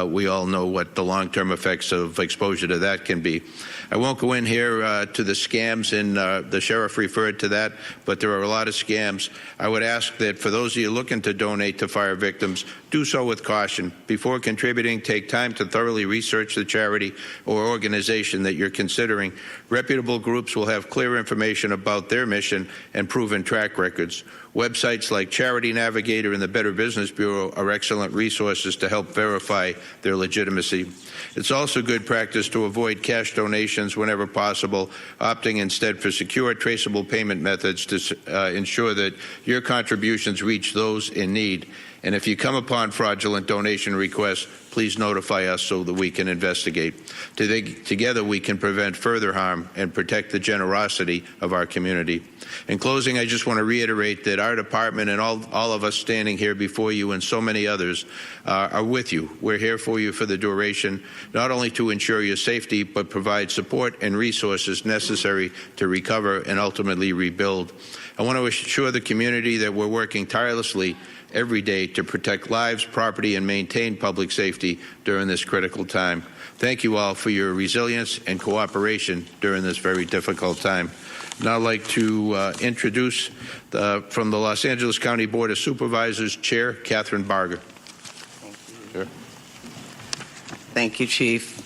We all know what the long-term effects of exposure to that can be. I won't go in here to the scams, and the sheriff referred to that, but there are a lot of scams. I would ask that for those of you looking to donate to fire victims, do so with caution. Before contributing, take time to thoroughly research the charity or organization that you're considering. Reputable groups will have clear information about their mission and proven track records. Websites like Charity Navigator and the Better Business Bureau are excellent resources to help verify their legitimacy. It's also good practice to avoid cash donations whenever possible, opting instead for secure, traceable payment methods to ensure that your contributions reach those in need. And if you come upon fraudulent donation requests, please notify us so that we can investigate. Together, we can prevent further harm and protect the generosity of our community. In closing, I just want to reiterate that our department and all of us standing here before you and so many others are with you. We're here for you for the duration, not only to ensure your safety, but provide support and resources necessary to recover and ultimately rebuild. I want to assure the community that we're working tirelessly every day to protect lives, property, and maintain public safety during this critical time. Thank you all for your resilience and cooperation during this very difficult time. Now I'd like to introduce from the Los Angeles County Board of Supervisors, Chair Catherine Barger. Thank you, Chief.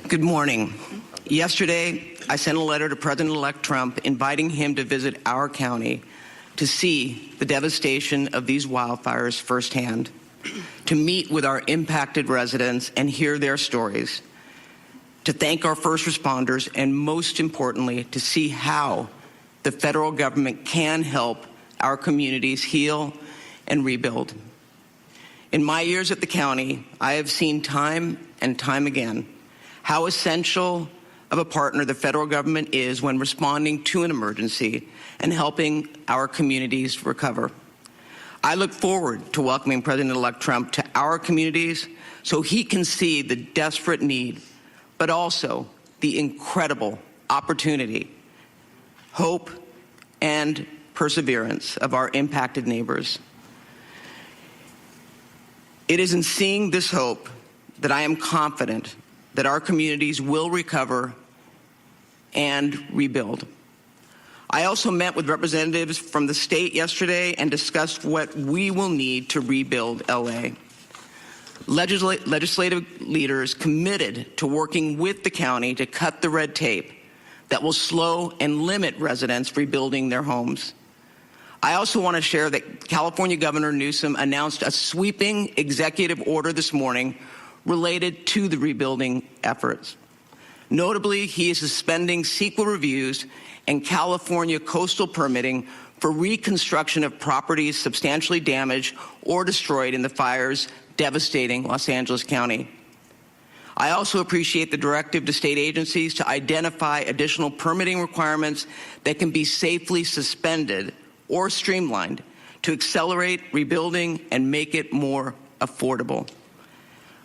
Good morning. Yesterday, I sent a letter to President-elect Trump inviting him to visit our county to see the devastation of these wildfires firsthand, to meet with our impacted residents and hear their stories, to thank our first responders, and most importantly, to see how the federal government can help our communities heal and rebuild. In my years at the county, I have seen time and time again how essential of a partner the federal government is when responding to an emergency and helping our communities recover. I look forward to welcoming President-elect Trump to our communities so he can see the desperate need, but also the incredible opportunity, hope, and perseverance of our impacted neighbors. It is in seeing this hope that I am confident that our communities will recover and rebuild. I also met with representatives from the state yesterday and discussed what we will need to rebuild LA. Legislative leaders committed to working with the county to cut the red tape that will slow and limit residents rebuilding their homes. I also want to share that California Governor Newsom announced a sweeping executive order this morning related to the rebuilding efforts. Notably, he is suspending CEQA reviews and California coastal permitting for reconstruction of properties substantially damaged or destroyed in the fires devastating Los Angeles County. I also appreciate the directive to state agencies to identify additional permitting requirements that can be safely suspended or streamlined to accelerate rebuilding and make it more affordable.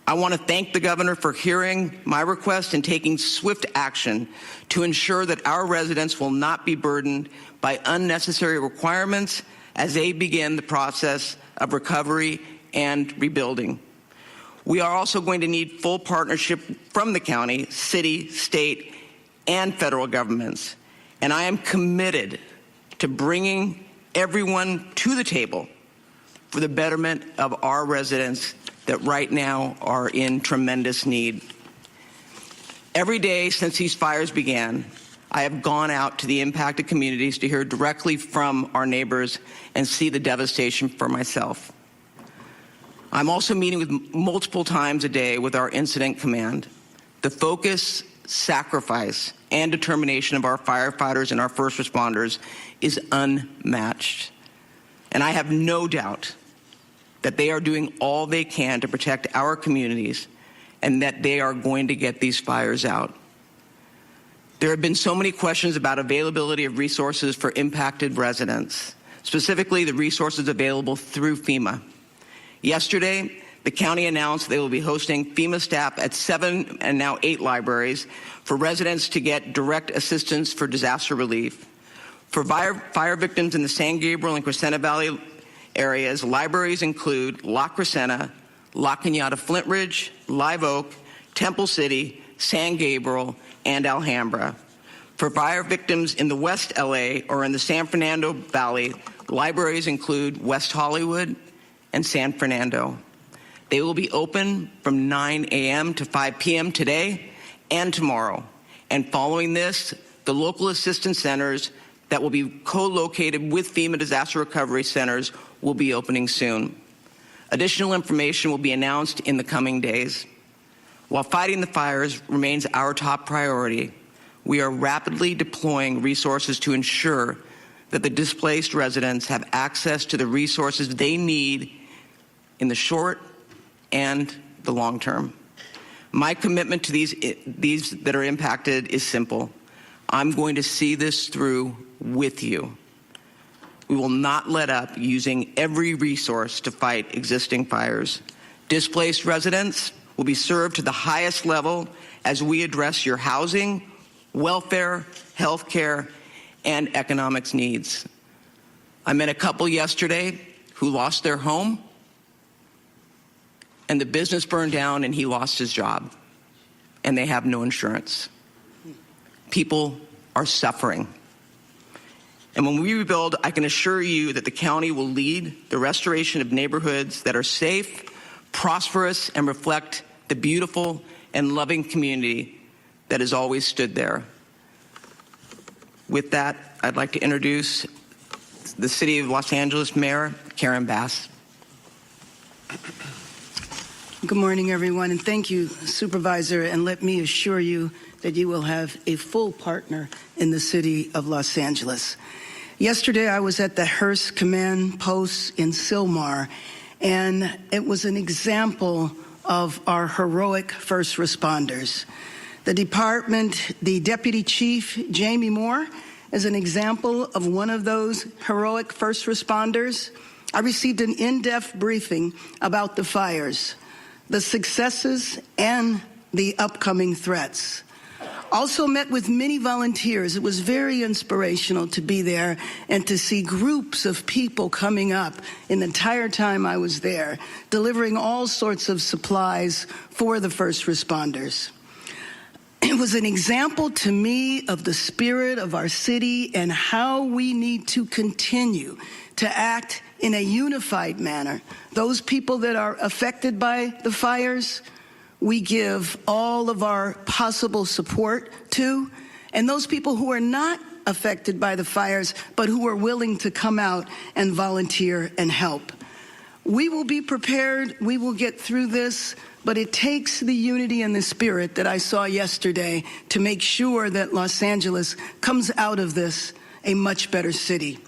I want to thank the governor for hearing my request and taking swift action to ensure that our residents will not be burdened by unnecessary requirements as they begin the process of recovery and rebuilding. We are also going to need full partnership from the county, city, state, and federal governments. And I am committed to bringing everyone to the table for the betterment of our residents that right now are in tremendous need. Every day since these fires began, I have gone out to the impacted communities to hear directly from our neighbors and see the devastation for myself. I'm also meeting with multiple times a day with our incident command. The focus, sacrifice, and determination of our firefighters and our first responders is unmatched. And I have no doubt that they are doing all they can to protect our communities and that they are going to get these fires out. There have been so many questions about availability of resources for impacted residents, specifically the resources available through FEMA. Yesterday, the county announced they will be hosting FEMA staff at 7 and now 8 libraries for residents to get direct assistance for disaster relief. For fire victims in the San Gabriel and Crescenta Valley areas, libraries include La Crescenta, La Cañada Flint Ridge, Live Oak, Temple City, San Gabriel, and Alhambra. For fire victims in the West LA or in the San Fernando Valley, libraries include West Hollywood and San Fernando. They will be open from 9 a.m. to 5 p.m. today and tomorrow. And following this, the local assistance centers that will be co-located with FEMA disaster recovery centers will be opening soon. Additional information will be announced in the coming days. While fighting the fires remains our top priority, we are rapidly deploying resources to ensure that the displaced residents have access to the resources they need in the short and the long term. My commitment to these that are impacted is simple. I'm going to see this through with you. We will not let up using every resource to fight existing fires. Displaced residents will be served to the highest level as we address your housing, welfare, health care, and economics needs. I met a couple yesterday who lost their home, and the business burned down and he lost his job, and they have no insurance. People are suffering. And when we rebuild, I can assure you that the county will lead the restoration of neighborhoods that are safe, prosperous, and reflect the beautiful and loving community that has always stood there. With that, I'd like to introduce the City of Los Angeles Mayor, Karen Bass. Good morning, everyone, and thank you, Supervisor, and let me assure you that you will have a full partner in the City of Los Angeles. Yesterday, I was at the Hearst Command Post in Sylmar, and it was an example of our heroic first responders. The department, the Deputy Chief, Jamie Moore, is an example of one of those heroic first responders. I received an in-depth briefing about the fires, the successes, and the upcoming threats. Also met with many volunteers. It was very inspirational to be there and to see groups of people coming up in the entire time I was there, delivering all sorts of supplies for the first responders. It was an example to me of the spirit of our city and how we need to continue to act in a unified manner. Those people that are affected by the fires, we give all of our possible support to, and those people who are not affected by the fires, but who are willing to come out and volunteer and help. We will be prepared. We will get through this, but it takes the unity and the spirit that I saw yesterday to make sure that Los Angeles comes out of this a much better city.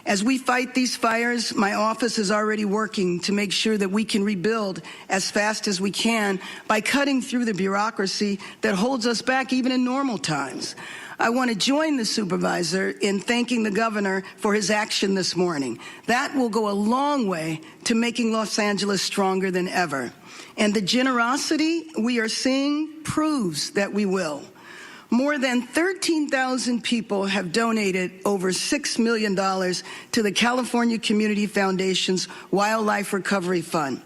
As we fight these fires, my office is already working to make sure that we can rebuild as fast as we can by cutting through the bureaucracy that holds us back even in normal times. I want to join the supervisor in thanking the governor for his action this morning. That will go a long way to making Los Angeles stronger than ever. And the generosity we are seeing proves that we will. More than 13,000 people have donated over $6 million to the California Community Foundation's Wildlife Recovery Fund.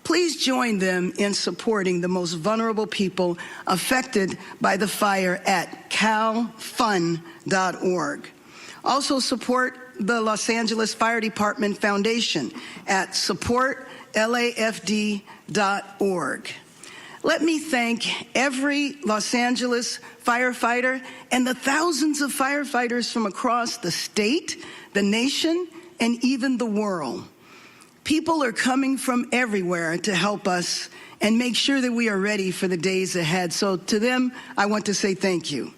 Please join them in supporting the most vulnerable people affected by the fire at calfund.org. Also support the Los Angeles Fire Department Foundation at supportlafd.org. Let me thank every Los Angeles firefighter and the thousands of firefighters from across the state, the nation, and even the world. People are coming from everywhere to help us and make sure that we are ready for the days ahead. So to them, I want to say thank you.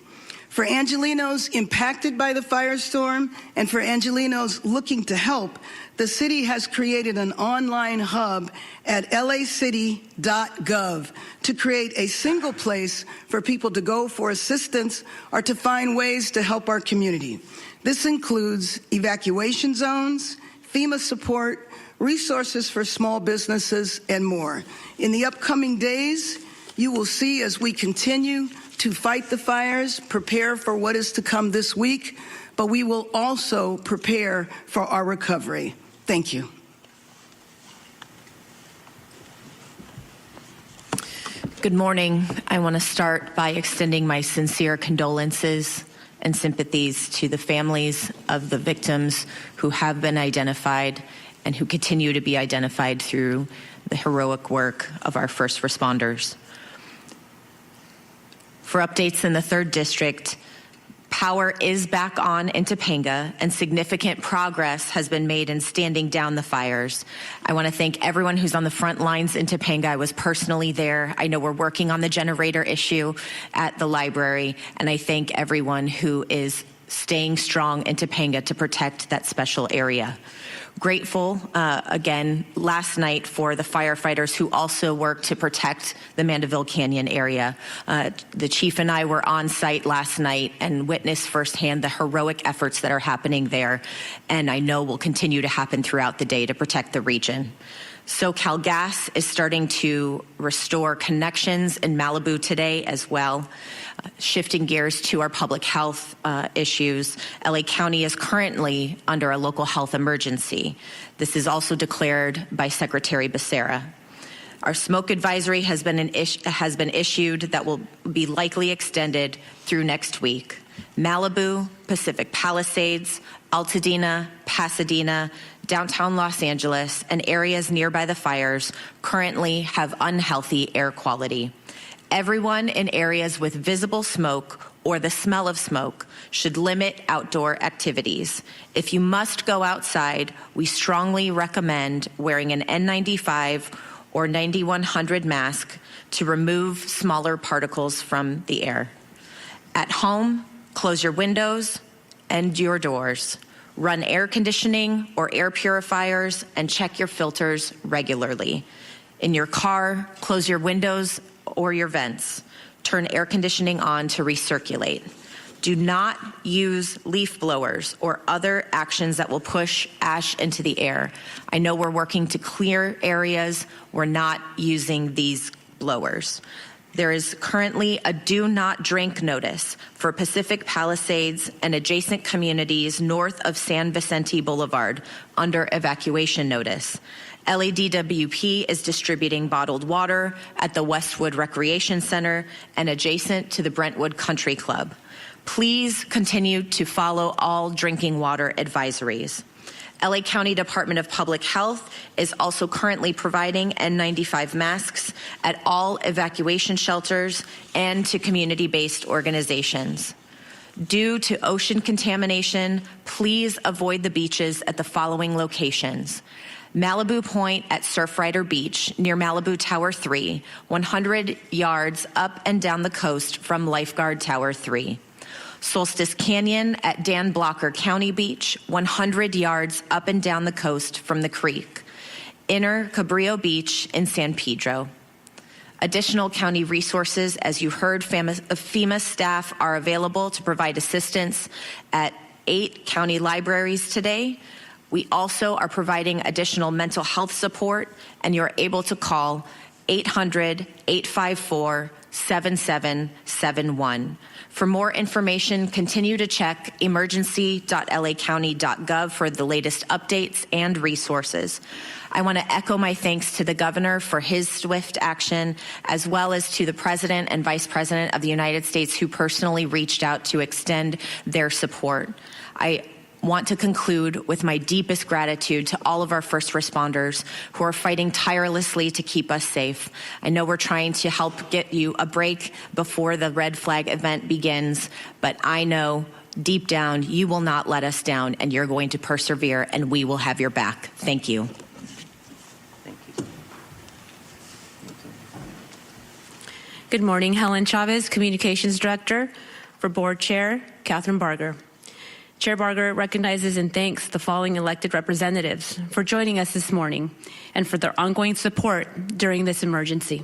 For Angelenos impacted by the firestorm and for Angelenos looking to help, the city has created an online hub at lacity.gov to create a single place for people to go for assistance or to find ways to help our community. This includes evacuation zones, FEMA support, resources for small businesses, and more. In the upcoming days, you will see as we continue to fight the fires, prepare for what is to come this week, but we will also prepare for our recovery. Thank you. Good morning. I want to start by extending my sincere condolences and sympathies to the families of the victims who have been identified and who continue to be identified through the heroic work of our first responders. For updates in the 3rd District, power is back on in Topanga and significant progress has been made in standing down the fires. I want to thank everyone who's on the front lines in Topanga. I was personally there. I know we're working on the generator issue at the library, and I thank everyone who is staying strong in Topanga to protect that special area. Grateful, again, last night for the firefighters who also work to protect the Mandeville Canyon area. The chief and I were on site last night and witnessed firsthand the heroic efforts that are happening there, and I know will continue to happen throughout the day to protect the region. SoCal Gas is starting to restore connections in Malibu today as well. Shifting gears to our public health issues, LA County is currently under a local health emergency. This is also declared by Secretary Becerra. Our smoke advisory has been issued that will be likely extended through next week. Malibu, Pacific Palisades, Altadena, Pasadena, downtown Los Angeles, and areas nearby the fires currently have unhealthy air quality. Everyone in areas with visible smoke or the smell of smoke should limit outdoor activities. If you must go outside, we strongly recommend wearing an N95 or 9100 mask to remove smaller particles from the air. At home, close your windows and your doors. Run air conditioning or air purifiers and check your filters regularly. In your car, close your windows or your vents. Turn air conditioning on to recirculate. Do not use leaf blowers or other actions that will push ash into the air. I know we're working to clear areas. We're not using these blowers. There is currently a do not drink notice for Pacific Palisades and adjacent communities north of San Vicente Boulevard under evacuation notice. LADWP is distributing bottled water at the Westwood Recreation Center and adjacent to the Brentwood Country Club. Please continue to follow all drinking water advisories. LA County Department of Public Health is also currently providing N95 masks at all evacuation shelters and to community-based organizations. Due to ocean contamination, please avoid the beaches at the following locations. Malibu Point at Surfrider Beach near Malibu Tower 3, 100 yards up and down the coast from Lifeguard Tower 3. Solstice Canyon at Dan Blocker County Beach, 100 yards up and down the coast from the creek. Inner Cabrillo Beach in San Pedro. Additional county resources, as you heard, FEMA staff are available to provide assistance at 8 county libraries today. We also are providing additional mental health support, and you're able to call 800-854-7771. For more information, continue to check emergency.lacounty.gov for the latest updates and resources. I want to echo my thanks to the governor for his swift action, as well as to the president and vice president of the United States who personally reached out to extend their support. I want to conclude with my deepest gratitude to all of our first responders who are fighting tirelessly to keep us safe. I know we're trying to help get you a break before the red flag event begins, but I know deep down you will not let us down, and you're going to persevere, and we will have your back. Thank you. Good morning, Helen Chavez, Communications Director for Board Chair Catherine Barger. Chair Barger recognizes and thanks the following elected representatives for joining us this morning and for their ongoing support during this emergency.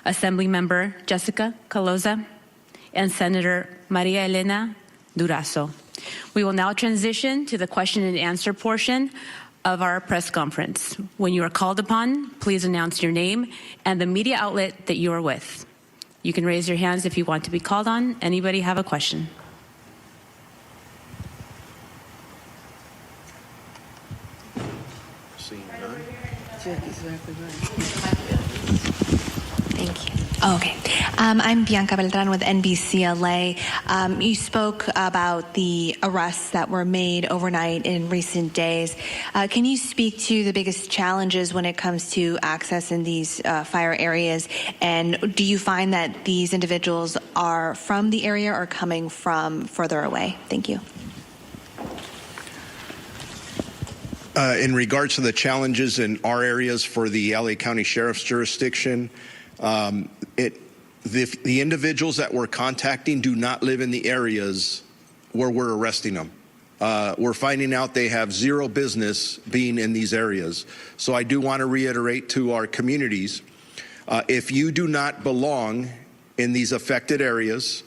Assembly Member Jessica Caloza and Senator Maria Elena Durazo. We will now transition to the question and answer portion of our press conference. When you are called upon, please announce your name and the media outlet that you are with. You can raise your hands if you want to be called on. Anybody have a question? Thank you. Oh, okay. I'm Bianca Beltran with NBCLA. You spoke about the arrests that were made overnight in recent days. Can you speak to the biggest challenges when it comes to access in these fire areas? And do you find that these individuals are from the area or coming from further away? Thank you. In regards to the challenges in our areas for the LA County Sheriff's jurisdiction, the individuals that we're contacting do not live in the areas where we're arresting them. We're finding out they have zero business being in these areas. So I do want to reiterate to our communities, if you do not belong in these affected areas,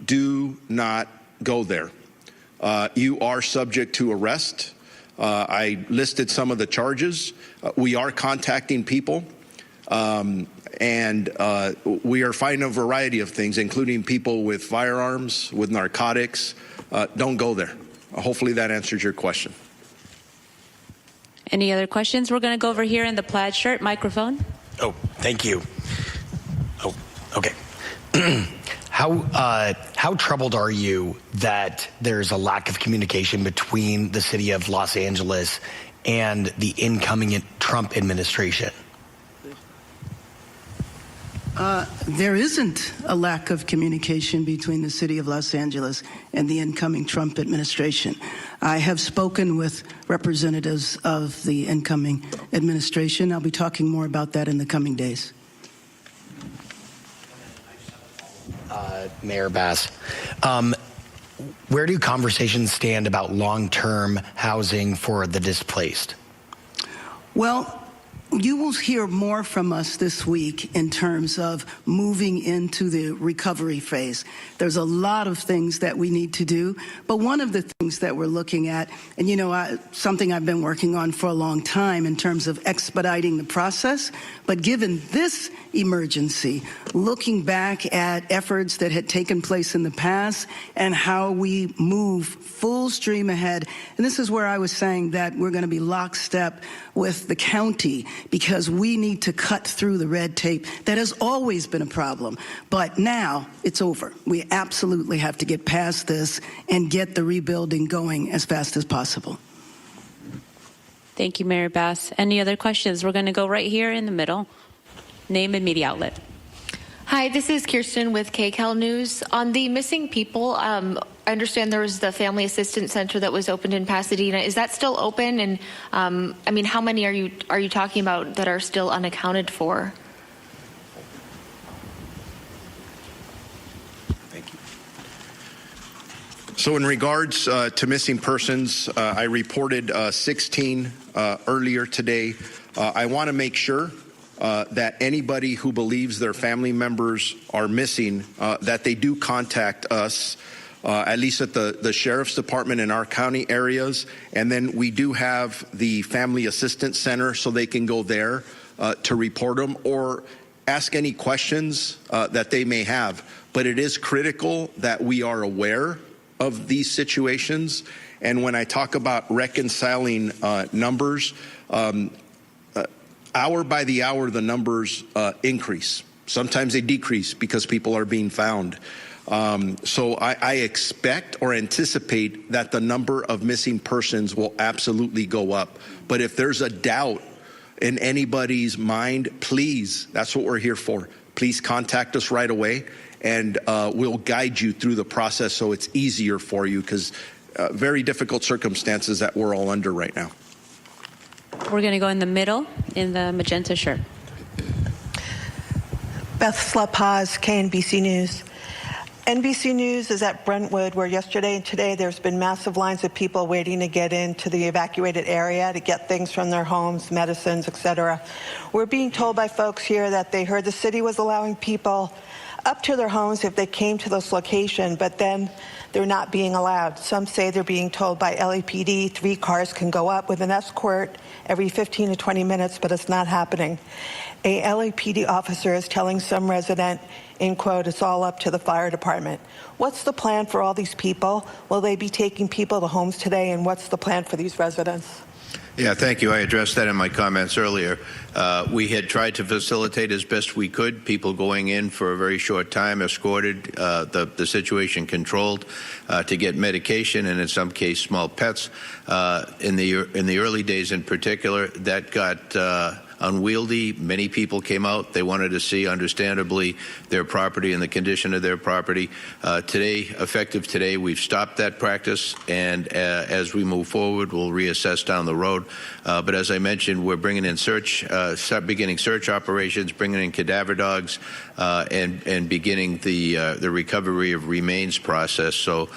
do not go there. You are subject to arrest. I listed some of the charges. We are contacting people, and we are finding a variety of things, including people with firearms, with narcotics. Don't go there. Hopefully that answers your question. Any other questions? We're going to go over here in the plaid shirt microphone. Oh, thank you. Oh, okay. How troubled are you that there's a lack of communication between the city of Los Angeles and the incoming Trump administration? There isn't a lack of communication between the city of Los Angeles and the incoming Trump administration. I have spoken with representatives of the incoming administration. I'll be talking more about that in the coming days. Mayor Bass, where do conversations stand about long-term housing for the displaced? Well, you will hear more from us this week in terms of moving into the recovery phase. There's a lot of things that we need to do, but one of the things that we're looking at, and you know, something I've been working on for a long time in terms of expediting the process, but given this emergency, looking back at efforts that had taken place in the past and how we move full stream ahead. And this is where I was saying that we're going to be lockstep with the county because we need to cut through the red tape that has always been a problem. But now it's over. We absolutely have to get past this and get the rebuilding going as fast as possible. Thank you, Mayor Bass. Any other questions? We're going to go right here in the middle. Name and media outlet. Hi, this is Kirsten with KCAL News. On the missing people, are I understand there was the Family Assistance Center that was opened in Pasadena. Is that still open? And I mean, how many are you talking about that are still unaccounted for? So in regards to missing persons, I reported 16 earlier today. I want to make sure that anybody who believes their family members are missing, that they do contact us, at least at the Sheriff's Department in our county areas. And then we do have the Family Assistance Center, so they can go there to report them or ask any questions that they may have. But it is critical that we are aware of these situations. And when I talk about reconciling numbers, hour by the hour, the numbers increase. Sometimes they decrease because people are being found. So I expect or anticipate that the number of missing persons will absolutely go up. But if there's a doubt in anybody's mind, please, that's what we're here for. Please contact us right away, and we'll guide you through the process so it's easier for you, because very difficult circumstances that we're all under right now. We're going to go in the middle in the magenta shirt. Beth La Paz, KNBC News. NBC News is at Brentwood, where yesterday and today there's been massive lines of people waiting to get into the evacuated area to get things from their homes, medicines, etc. We're being told by folks here that they heard the city was allowing people up to their homes if they came to this location, but then they're not being allowed. Some say they're being told by LAPD 3 cars can go up with an escort every 15 to 20 minutes, but it's not happening. A LAPD officer is telling some resident, in quote, it's all up to the fire department. What's the plan for all these people? Will they be taking people to homes today, and what's the plan for these residents? Yeah, thank you. I addressed that in my comments earlier. We had tried to facilitate as best we could, people going in for a very short time, escorted, the situation controlled, to get medication and in some case small pets. In the early days in particular, that got unwieldy. Many people came out. They wanted to see, understandably, their property and the condition of their property. Effective today, we've stopped that practice, and as we move forward, we'll reassess down the road. But as I mentioned, we're bringing in beginning search operations, bringing in cadaver dogs, and beginning the recovery of remains process. So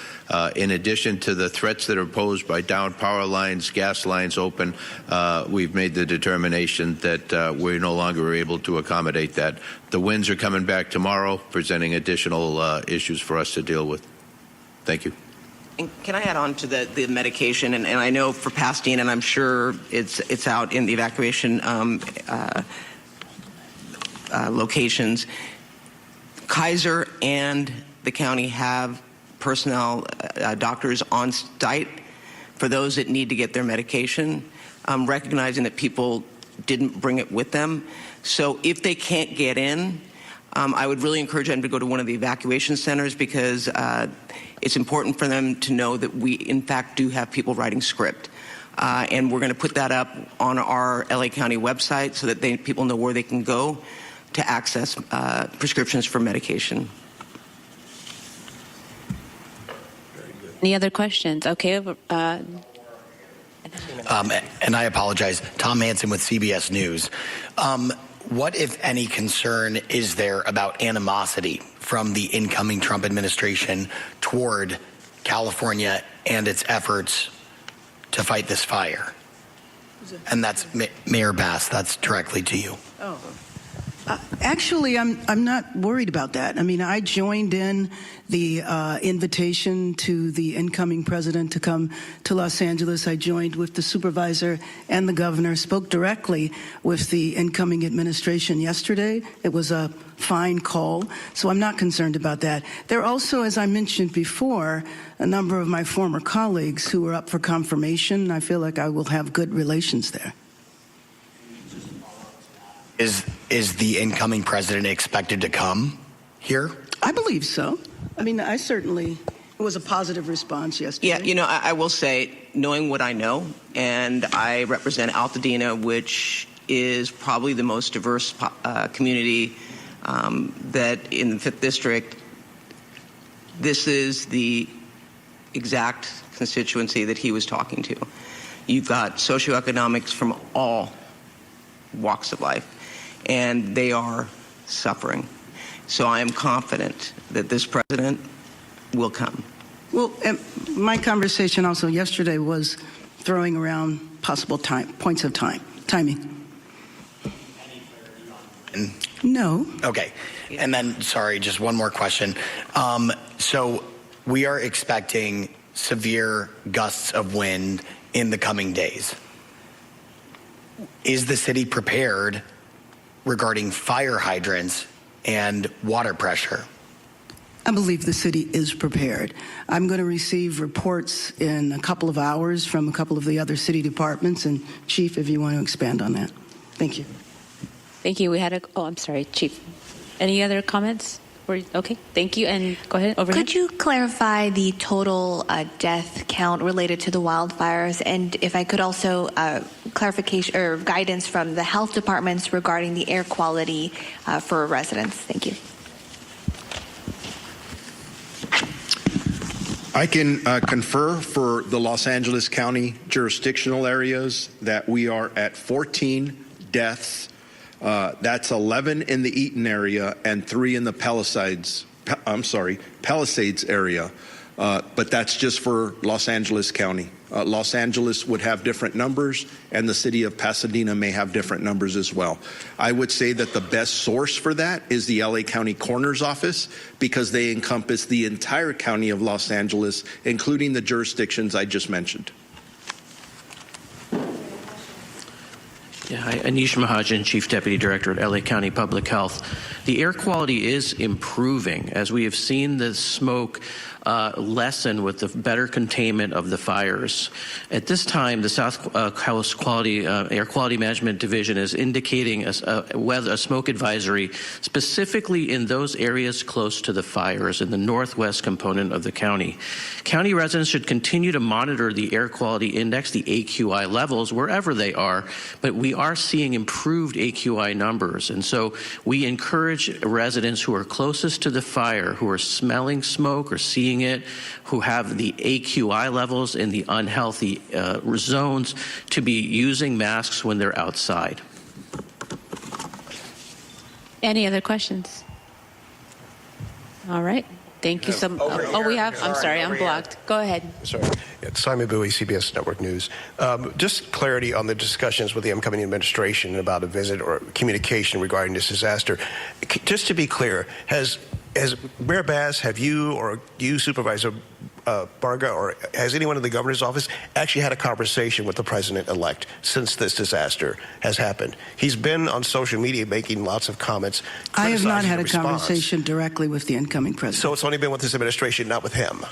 in addition to the threats that are posed by downed power lines, gas lines open, we've made the determination that we're no longer able to accommodate that. The winds are coming back tomorrow, presenting additional issues for us to deal with. Thank you. And can I add on to the medication? And I know for Pasadena, and I'm sure it's out in the evacuation locations. Kaiser and the county have personnel, doctors on site for those that need to get their medication, recognizing that people didn't bring it with them. So if they can't get in, I would really encourage them to go to one of the evacuation centers, because it's important for them to know that we, in fact, do have people writing script. And we're going to put that up on our LA County website so that people know where they can go to access prescriptions for medication. Any other questions? Okay. And I apologize. Tom Hansen with CBS News. What, if any, concern is there about animosity from the incoming Trump administration toward California and its efforts to fight this fire? And that's Mayor Bass. That's directly to you. Oh. Actually, I'm not worried about that. I mean, I joined in the invitation to the incoming president to come to Los Angeles. I joined with the supervisor and the governor, spoke directly with the incoming administration yesterday. It was a fine call, so I'm not concerned about that. There are also, as I mentioned before, a number of my former colleagues who are up for confirmation. I feel like I will have good relations there. Is the incoming president expected to come here? I believe so. I mean, it was a positive response yesterday. Yeah, you know, I will say, knowing what I know, and I represent Altadena, which is probably the most diverse community that in the 5th District, this is the exact constituency that he was talking to. You've got socioeconomics from all walks of life, and they are suffering. So I am confident that this president will come. Well, my conversation also yesterday was throwing around possible points of timing. No. Okay. And then, sorry, just one more question. So we are expecting severe gusts of wind in the coming days. Is the city prepared regarding fire hydrants and water pressure? I believe the city is prepared. I'm going to receive reports in a couple of hours from a couple of the other city departments. And Chief, if you want to expand on that. Thank you. Thank you. We had I'm sorry, Chief. Any other comments? Okay, thank you. And go ahead, over here. Could you clarify the total death count related to the wildfires? And if I could also clarification or guidance from the health departments regarding the air quality for residents. Thank you. I can confer for the Los Angeles County jurisdictional areas that we are at 14 deaths. That's 11 in the Eaton area and 3 in the Palisades area. But that's just for Los Angeles County. Los Angeles would have different numbers, and the city of Pasadena may have different numbers as well. I would say that the best source for that is the LA County Coroner's Office, because they encompass the entire county of Los Angeles, including the jurisdictions I just mentioned. Yeah, hi, Anish Mahajan, Chief Deputy Director at LA County Public Health. The air quality is improving as we have seen the smoke lessen with the better containment of the fires. At this time, the South Coast Air Quality Management Division is indicating a smoke advisory specifically in those areas close to the fires in the northwest component of the county. County residents should continue to monitor the air quality index, the AQI levels, wherever they are, but we are seeing improved AQI numbers. And so we encourage residents who are closest to the fire, who are smelling smoke or seeing it, who have the AQI levels in the unhealthy zones, to be using masks when they're outside. Any other questions? All right. Thank you so much. We have. I'm sorry, I'm blocked. Go ahead. Sorry. Simon Bowie, CBS Network News. Just clarity on the discussions with the incoming administration about a visit or communication regarding this disaster. Just to be clear, has Mayor Bass, have you or you, Supervisor Barga, or has anyone in the governor's office actually had a conversation with the president-elect since this disaster has happened? He's been on social media making lots of comments. I have not had a conversation directly with the incoming president. So it's only been with this administration, not with him.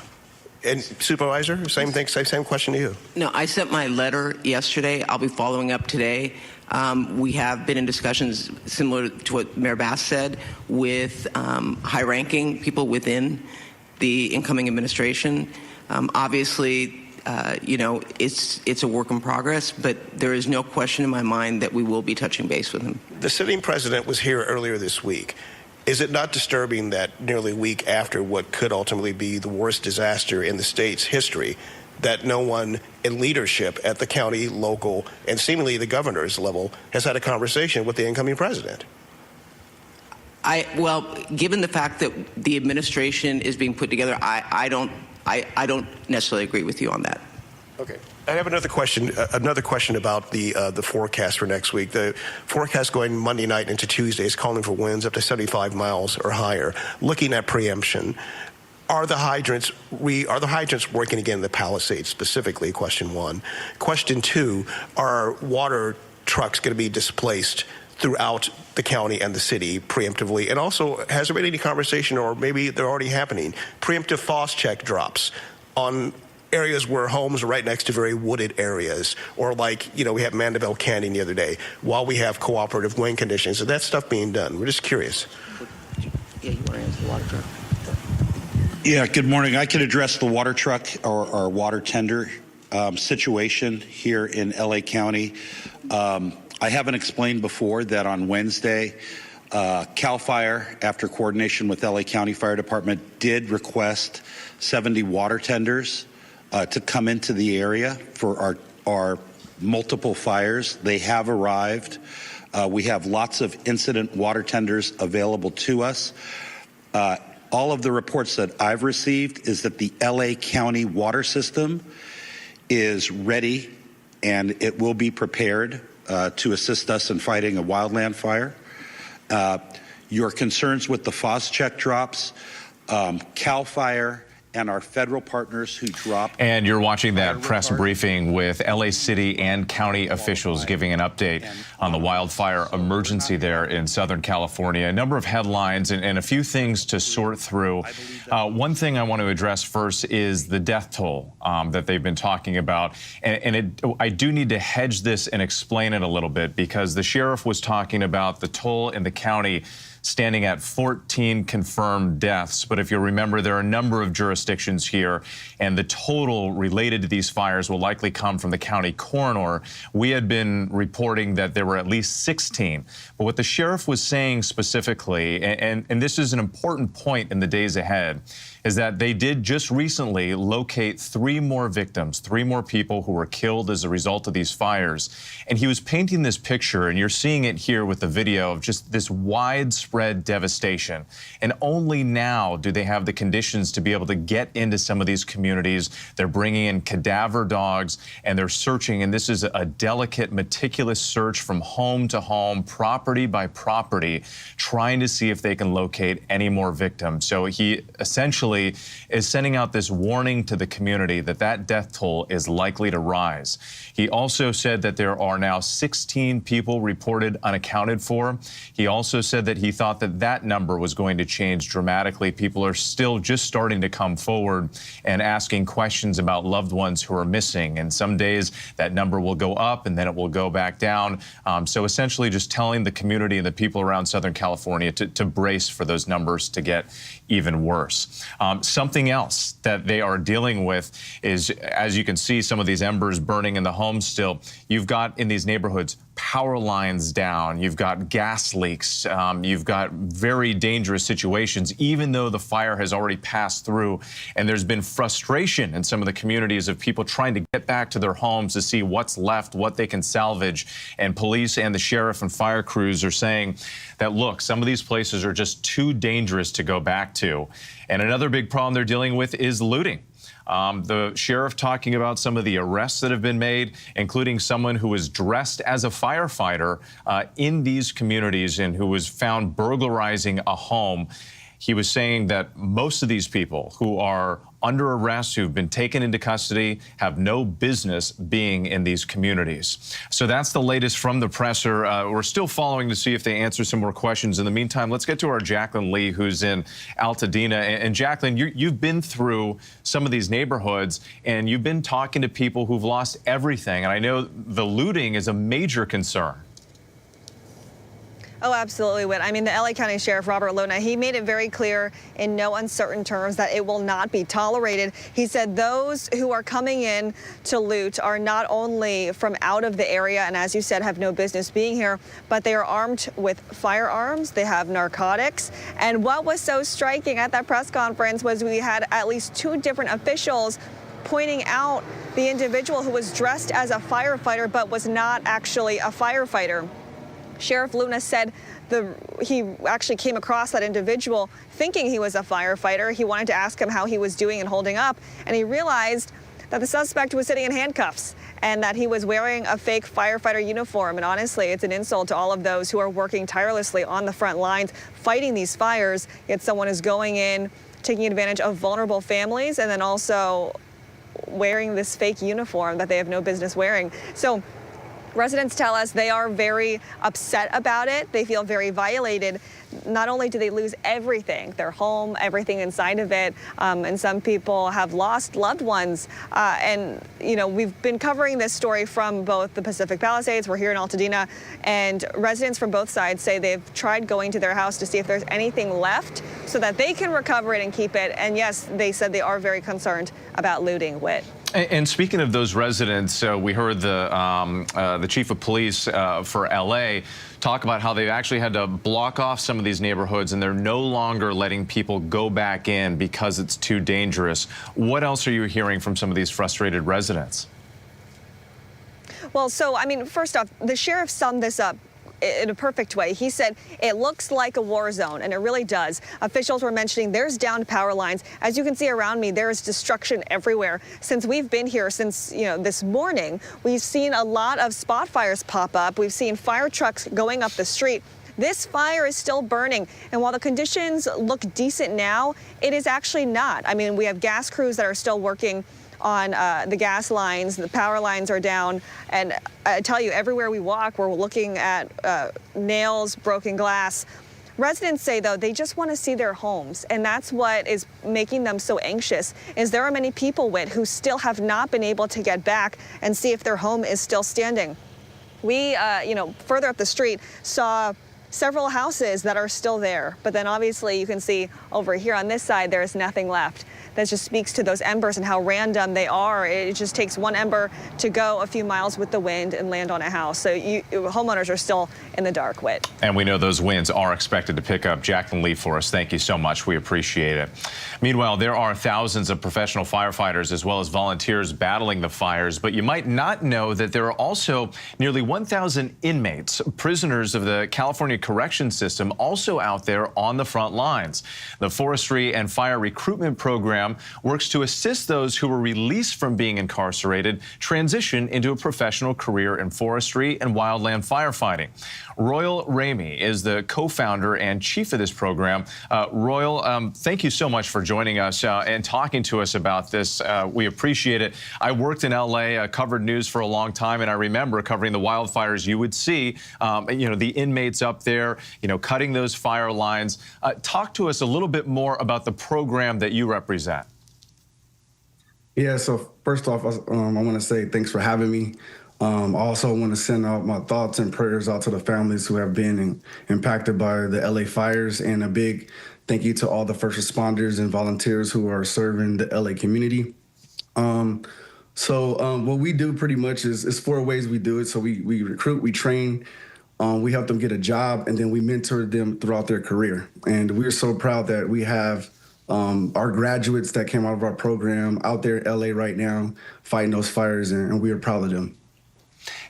And Supervisor, same thing, same question to you. No, I sent my letter yesterday. I'll be following up today. We have been in discussions similar to what Mayor Bass said with high-ranking people within the incoming administration. Obviously, it's a work in progress, but there is no question in my mind that we will be touching base with him. The sitting president was here earlier this week. Is it not disturbing that nearly a week after what could ultimately be the worst disaster in the state's history, that no one in leadership at the county, local, and seemingly the governor's level has had a conversation with the incoming president? Well, given the fact that the administration is being put together, I don't necessarily agree with you on that. Okay. I have another question about the forecast for next week. The forecast going Monday night into Tuesday is calling for winds up to 75 miles or higher. Looking at preemption, are the hydrants working again in the Palisades specifically? Question one. Question two, are water trucks going to be displaced throughout the county and the city preemptively? And also, has there been any conversation, or maybe they're already happening, preemptive frost check drops on areas where homes are right next to very wooded areas, or like, we had Mandeville Canyon the other day, while we have cooperative wind conditions? Is that stuff being done? We're just curious. Yeah, you want to answer the water truck? Yeah, good morning. I can address the water truck or water tender situation here in LA County. I haven't explained before that on Wednesday, CAL FIRE, after coordination with LA County Fire Department, did request 70 water tenders to come into the area for our multiple fires. They have arrived. We have lots of incident water tenders available to us. All of the reports that I've received is that the LA County water system is ready and it will be prepared to assist us in fighting a wildland fire. Your concerns with the Phos-Check drops, CAL FIRE, and our federal partners who dropped. And you're watching that press briefing with LA City and county officials giving an update on the wildfire emergency there in Southern California. A number of headlines and a few things to sort through. One thing I want to address first is the death toll that they've been talking about. I do need to hedge this and explain it a little bit, because the sheriff was talking about the toll in the county standing at 14 confirmed deaths. But if you remember, there are a number of jurisdictions here, and the total related to these fires will likely come from the county coroner. We had been reporting that there were at least 16. But what the sheriff was saying specifically, and this is an important point in the days ahead, is that they did just recently locate 3 more victims, 3 more people who were killed as a result of these fires. And he was painting this picture, and you're seeing it here with the video, of just this widespread devastation. And only now do they have the conditions to be able to get into some of these communities. They're bringing in cadaver dogs, and they're searching, and this is a delicate, meticulous search from home to home, property by property, trying to see if they can locate any more victims. So he essentially is sending out this warning to the community that that death toll is likely to rise. He also said that there are now 16 people reported unaccounted for. He also said that he thought that that number was going to change dramatically. People are still just starting to come forward and asking questions about loved ones who are missing. And some days that number will go up and then it will go back down. So essentially just telling the community and the people around Southern California to brace for those numbers to get even worse. Something else that they are dealing with is, as you can see, some of these embers burning in the homes still. You've got in these neighborhoods power lines down, you've got gas leaks, you've got very dangerous situations, even though the fire has already passed through. And there's been frustration in some of the communities of people trying to get back to their homes to see what's left, what they can salvage. And police and the sheriff and fire crews are saying that, look, some of these places are just too dangerous to go back to. And another big problem they're dealing with is looting. The sheriff talking about some of the arrests that have been made, including someone who was dressed as a firefighter in these communities and who was found burglarizing a home. He was saying that most of these people who are under arrest, who've been taken into custody, have no business being in these communities. So that's the latest from the presser. We're still following to see if they answer some more questions. In the meantime, let's get to our Jacqueline Lee, who's in Altadena. And Jacqueline, you've been through some of these neighborhoods, and you've been talking to people who've lost everything. And I know the looting is a major concern. Oh, absolutely, Whit. I mean, the LA County Sheriff Robert Luna, he made it very clear in no uncertain terms that it will not be tolerated. He said those who are coming in to loot are not only from out of the area and, as you said, have no business being here, but they are armed with firearms. They have narcotics. And what was so striking at that press conference was we had at least 2 different officials pointing out the individual who was dressed as a firefighter but was not actually a firefighter. Sheriff Luna said he actually came across that individual thinking he was a firefighter. He wanted to ask him how he was doing and holding up, and he realized that the suspect was sitting in handcuffs and that he was wearing a fake firefighter uniform. And honestly, it's an insult to all of those who are working tirelessly on the front lines fighting these fires, yet someone is going in, taking advantage of vulnerable families, and then also wearing this fake uniform that they have no business wearing. So residents tell us they are very upset about it. They feel very violated. Not only do they lose everything, their home, everything inside of it, and some people have lost loved ones. And, you know, we've been covering this story from both the Pacific Palisades, we're here in Altadena, and residents from both sides say they've tried going to their house to see if there's anything left so that they can recover it and keep it. And yes, they said they are very concerned about looting, Whit. And speaking of those residents, we heard the chief of police for LA talk about how they've actually had to block off some of these neighborhoods, and they're no longer letting people go back in because it's too dangerous. What else are you hearing from some of these frustrated residents? Well, so, I mean, first off, the sheriff summed this up in a perfect way. He said it looks like a war zone, and it really does. Officials were mentioning there's downed power lines. As you can see around me, there is destruction everywhere. Since we've been here since, this morning, we've seen a lot of spot fires pop up. We've seen fire trucks going up the street. This fire is still burning, and while the conditions look decent now, it is actually not. I mean, we have gas crews that are still working on the gas lines. The power lines are down, and I tell you, everywhere we walk, we're looking at nails, broken glass. Residents say, though, they just want to see their homes, and that's what is making them so anxious, is there are many people, Whit, who still have not been able to get back and see if their home is still standing. We, further up the street, saw several houses that are still there, but then obviously you can see over here on this side there is nothing left. That just speaks to those embers and how random they are. It just takes one ember to go a few miles with the wind and land on a house. So homeowners are still in the dark, Whit. And we know those winds are expected to pick up. Jacqueline Lee for us, thank you so much. We appreciate it. Meanwhile, there are thousands of professional firefighters as well as volunteers battling the fires, but you might not know that there are also nearly 1,000 inmates, prisoners of the California correction system, also out there on the front lines. The Forestry and Fire Recruitment Program works to assist those who were released from being incarcerated transition into a professional career in forestry and wildland firefighting. Royal Ramey is the co-founder and chief of this program. Royal, thank you so much for joining us and talking to us about this. We appreciate it. I worked in LA, covered news for a long time, and I remember covering the wildfires. You would see, the inmates up there, cutting those fire lines. Talk to us a little bit more about the program that you represent. Yeah, so first off, I want to say thanks for having me. I also want to send out my thoughts and prayers out to the families who have been impacted by the LA fires, and a big thank you to all the first responders and volunteers who are serving the LA community. What we do pretty much is 4 ways we do it. So we recruit, we train, we help them get a job, and then we mentor them throughout their career. And we're so proud that we have our graduates that came out of our program out there in LA right now fighting those fires, and we are proud of them.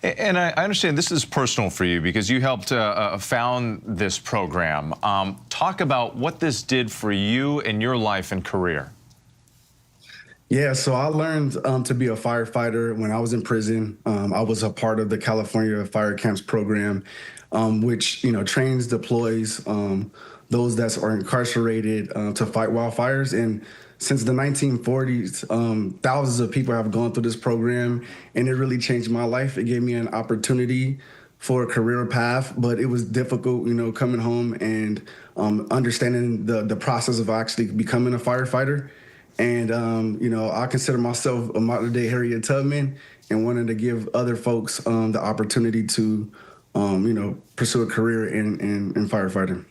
And I understand this is personal for you because you helped found this program. Talk about what this did for you in your life and career. Yeah, so I learned to be a firefighter when I was in prison. I was a part of the California Fire Camps program, which trains, deploys those that are incarcerated to fight wildfires. And since the 1940s, thousands of people have gone through this program, and it really changed my life. It gave me an opportunity for a career path, but it was difficult, coming home and understanding the process of actually becoming a firefighter. And, I consider myself a modern-day Harriet Tubman and wanted to give other folks the opportunity to, pursue a career in firefighting.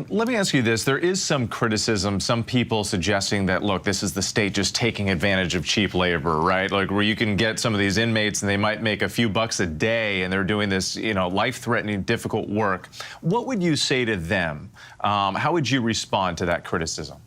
Let me ask you this. There is some criticism, some people suggesting that, look, this is the state just taking advantage of cheap labor, right? Like where you can get some of these inmates and they might make a few bucks a day and they're doing this, life-threatening, difficult work. What would you say to them? How would you respond to that criticism?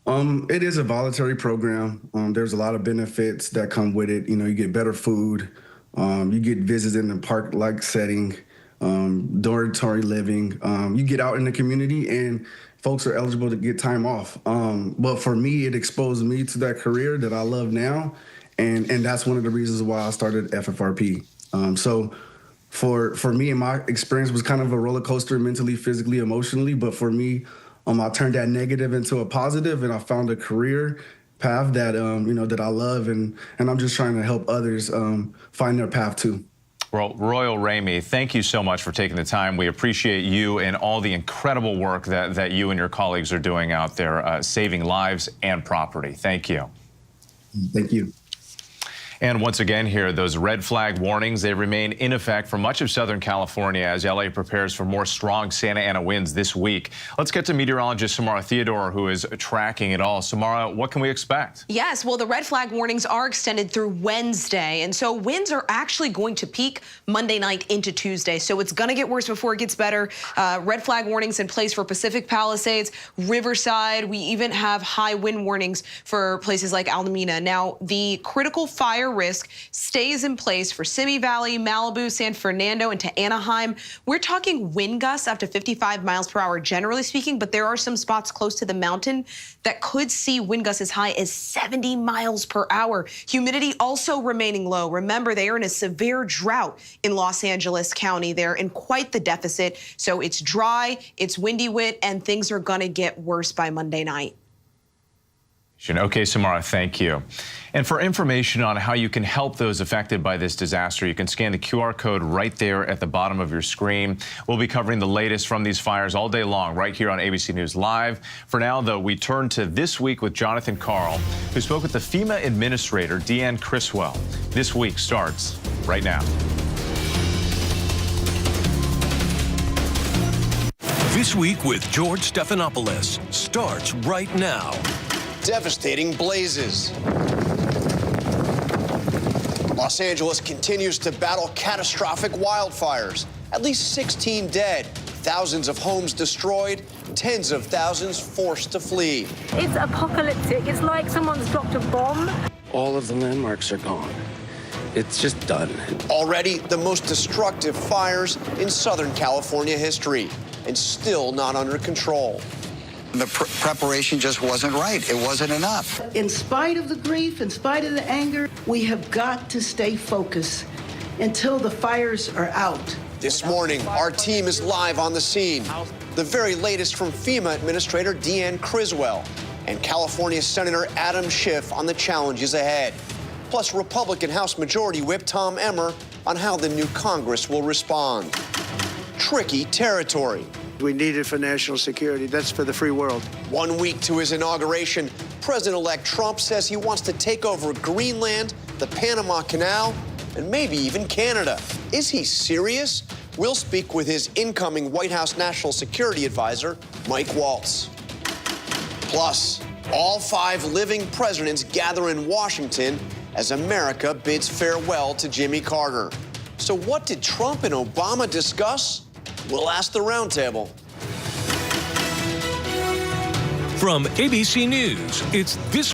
It is a voluntary program. There's a lot of benefits that come with it. You get better food. You get visits in the park-like setting. Dormitory living. You get out in the community and folks are eligible to get time off. But for me, it exposed me to that career that I love now. And that's one of the reasons why I started FFRP. So for me, and my experience was kind of a roller coaster mentally, physically, emotionally. But for me, I turned that negative into a positive, and I found a career path that, that I love. And I'm just trying to help others find their path too. Well, Royal Ramey, thank you so much for taking the time. We appreciate you and all the incredible work that you and your colleagues are doing out there, saving lives and property. Thank you. Thank you. And once again here, those red flag warnings, they remain in effect for much of Southern California as LA prepares for more strong Santa Ana winds this week. Let's get to meteorologist Samara Theodore, who is tracking it all. Samara, what can we expect? Yes, well, the red flag warnings are extended through Wednesday, and so winds are actually going to peak Monday night into Tuesday. So it's going to get worse before it gets better. Red flag warnings in place for Pacific Palisades, Riverside. We even have high wind warnings for places like Alameda. Now, the critical fire risk stays in place for Simi Valley, Malibu, San Fernando, and to Anaheim. We're talking wind gusts up to 55 miles per hour, generally speaking, but there are some spots close to the mountain that could see wind gusts as high as 70 miles per hour. Humidity also remaining low. Remember, they are in a severe drought in Los Angeles County. They're in quite the deficit. So it's dry, it's windy wet, and things are going to get worse by Monday night. Okay, Samara, thank you. And for information on how you can help those affected by this disaster, you can scan the QR code right there at the bottom of your screen. We'll be covering the latest from these fires all day long right here on ABC News Live. For now, though, we turn to This Week with Jonathan Karl, who spoke with the FEMA administrator, Deanne Criswell. This week starts right now. This Week with George Stephanopoulos starts right now. Devastating blazes. Los Angeles continues to battle catastrophic wildfires. At least 16 dead, thousands of homes destroyed, tens of thousands forced to flee. It's apocalyptic. It's like someone's dropped a bomb. All of the landmarks are gone. It's just done. Already the most destructive fires in Southern California history, and still not under control. The preparation just wasn't right. It wasn't enough. In spite of the grief, in spite of the anger, we have got to stay focused until the fires are out. This morning, our team is live on the scene. The very latest from FEMA Administrator Deanne Criswell and California Senator Adam Schiff on the challenges ahead. Plus, Republican House Majority Whip Tom Emmer on how the new Congress will respond. Tricky territory. We need it for national security. That's for the free world. 1 week to his inauguration, President-elect Trump says he wants to take over Greenland, the Panama Canal, and maybe even Canada. Is he serious? We'll speak with his incoming White House National Security Advisor, Mike Waltz. Plus, all 5 living presidents gather in Washington as America bids farewell to Jimmy Carter. So what did Trump and Obama discuss? We'll ask the roundtable. From ABC News, it's This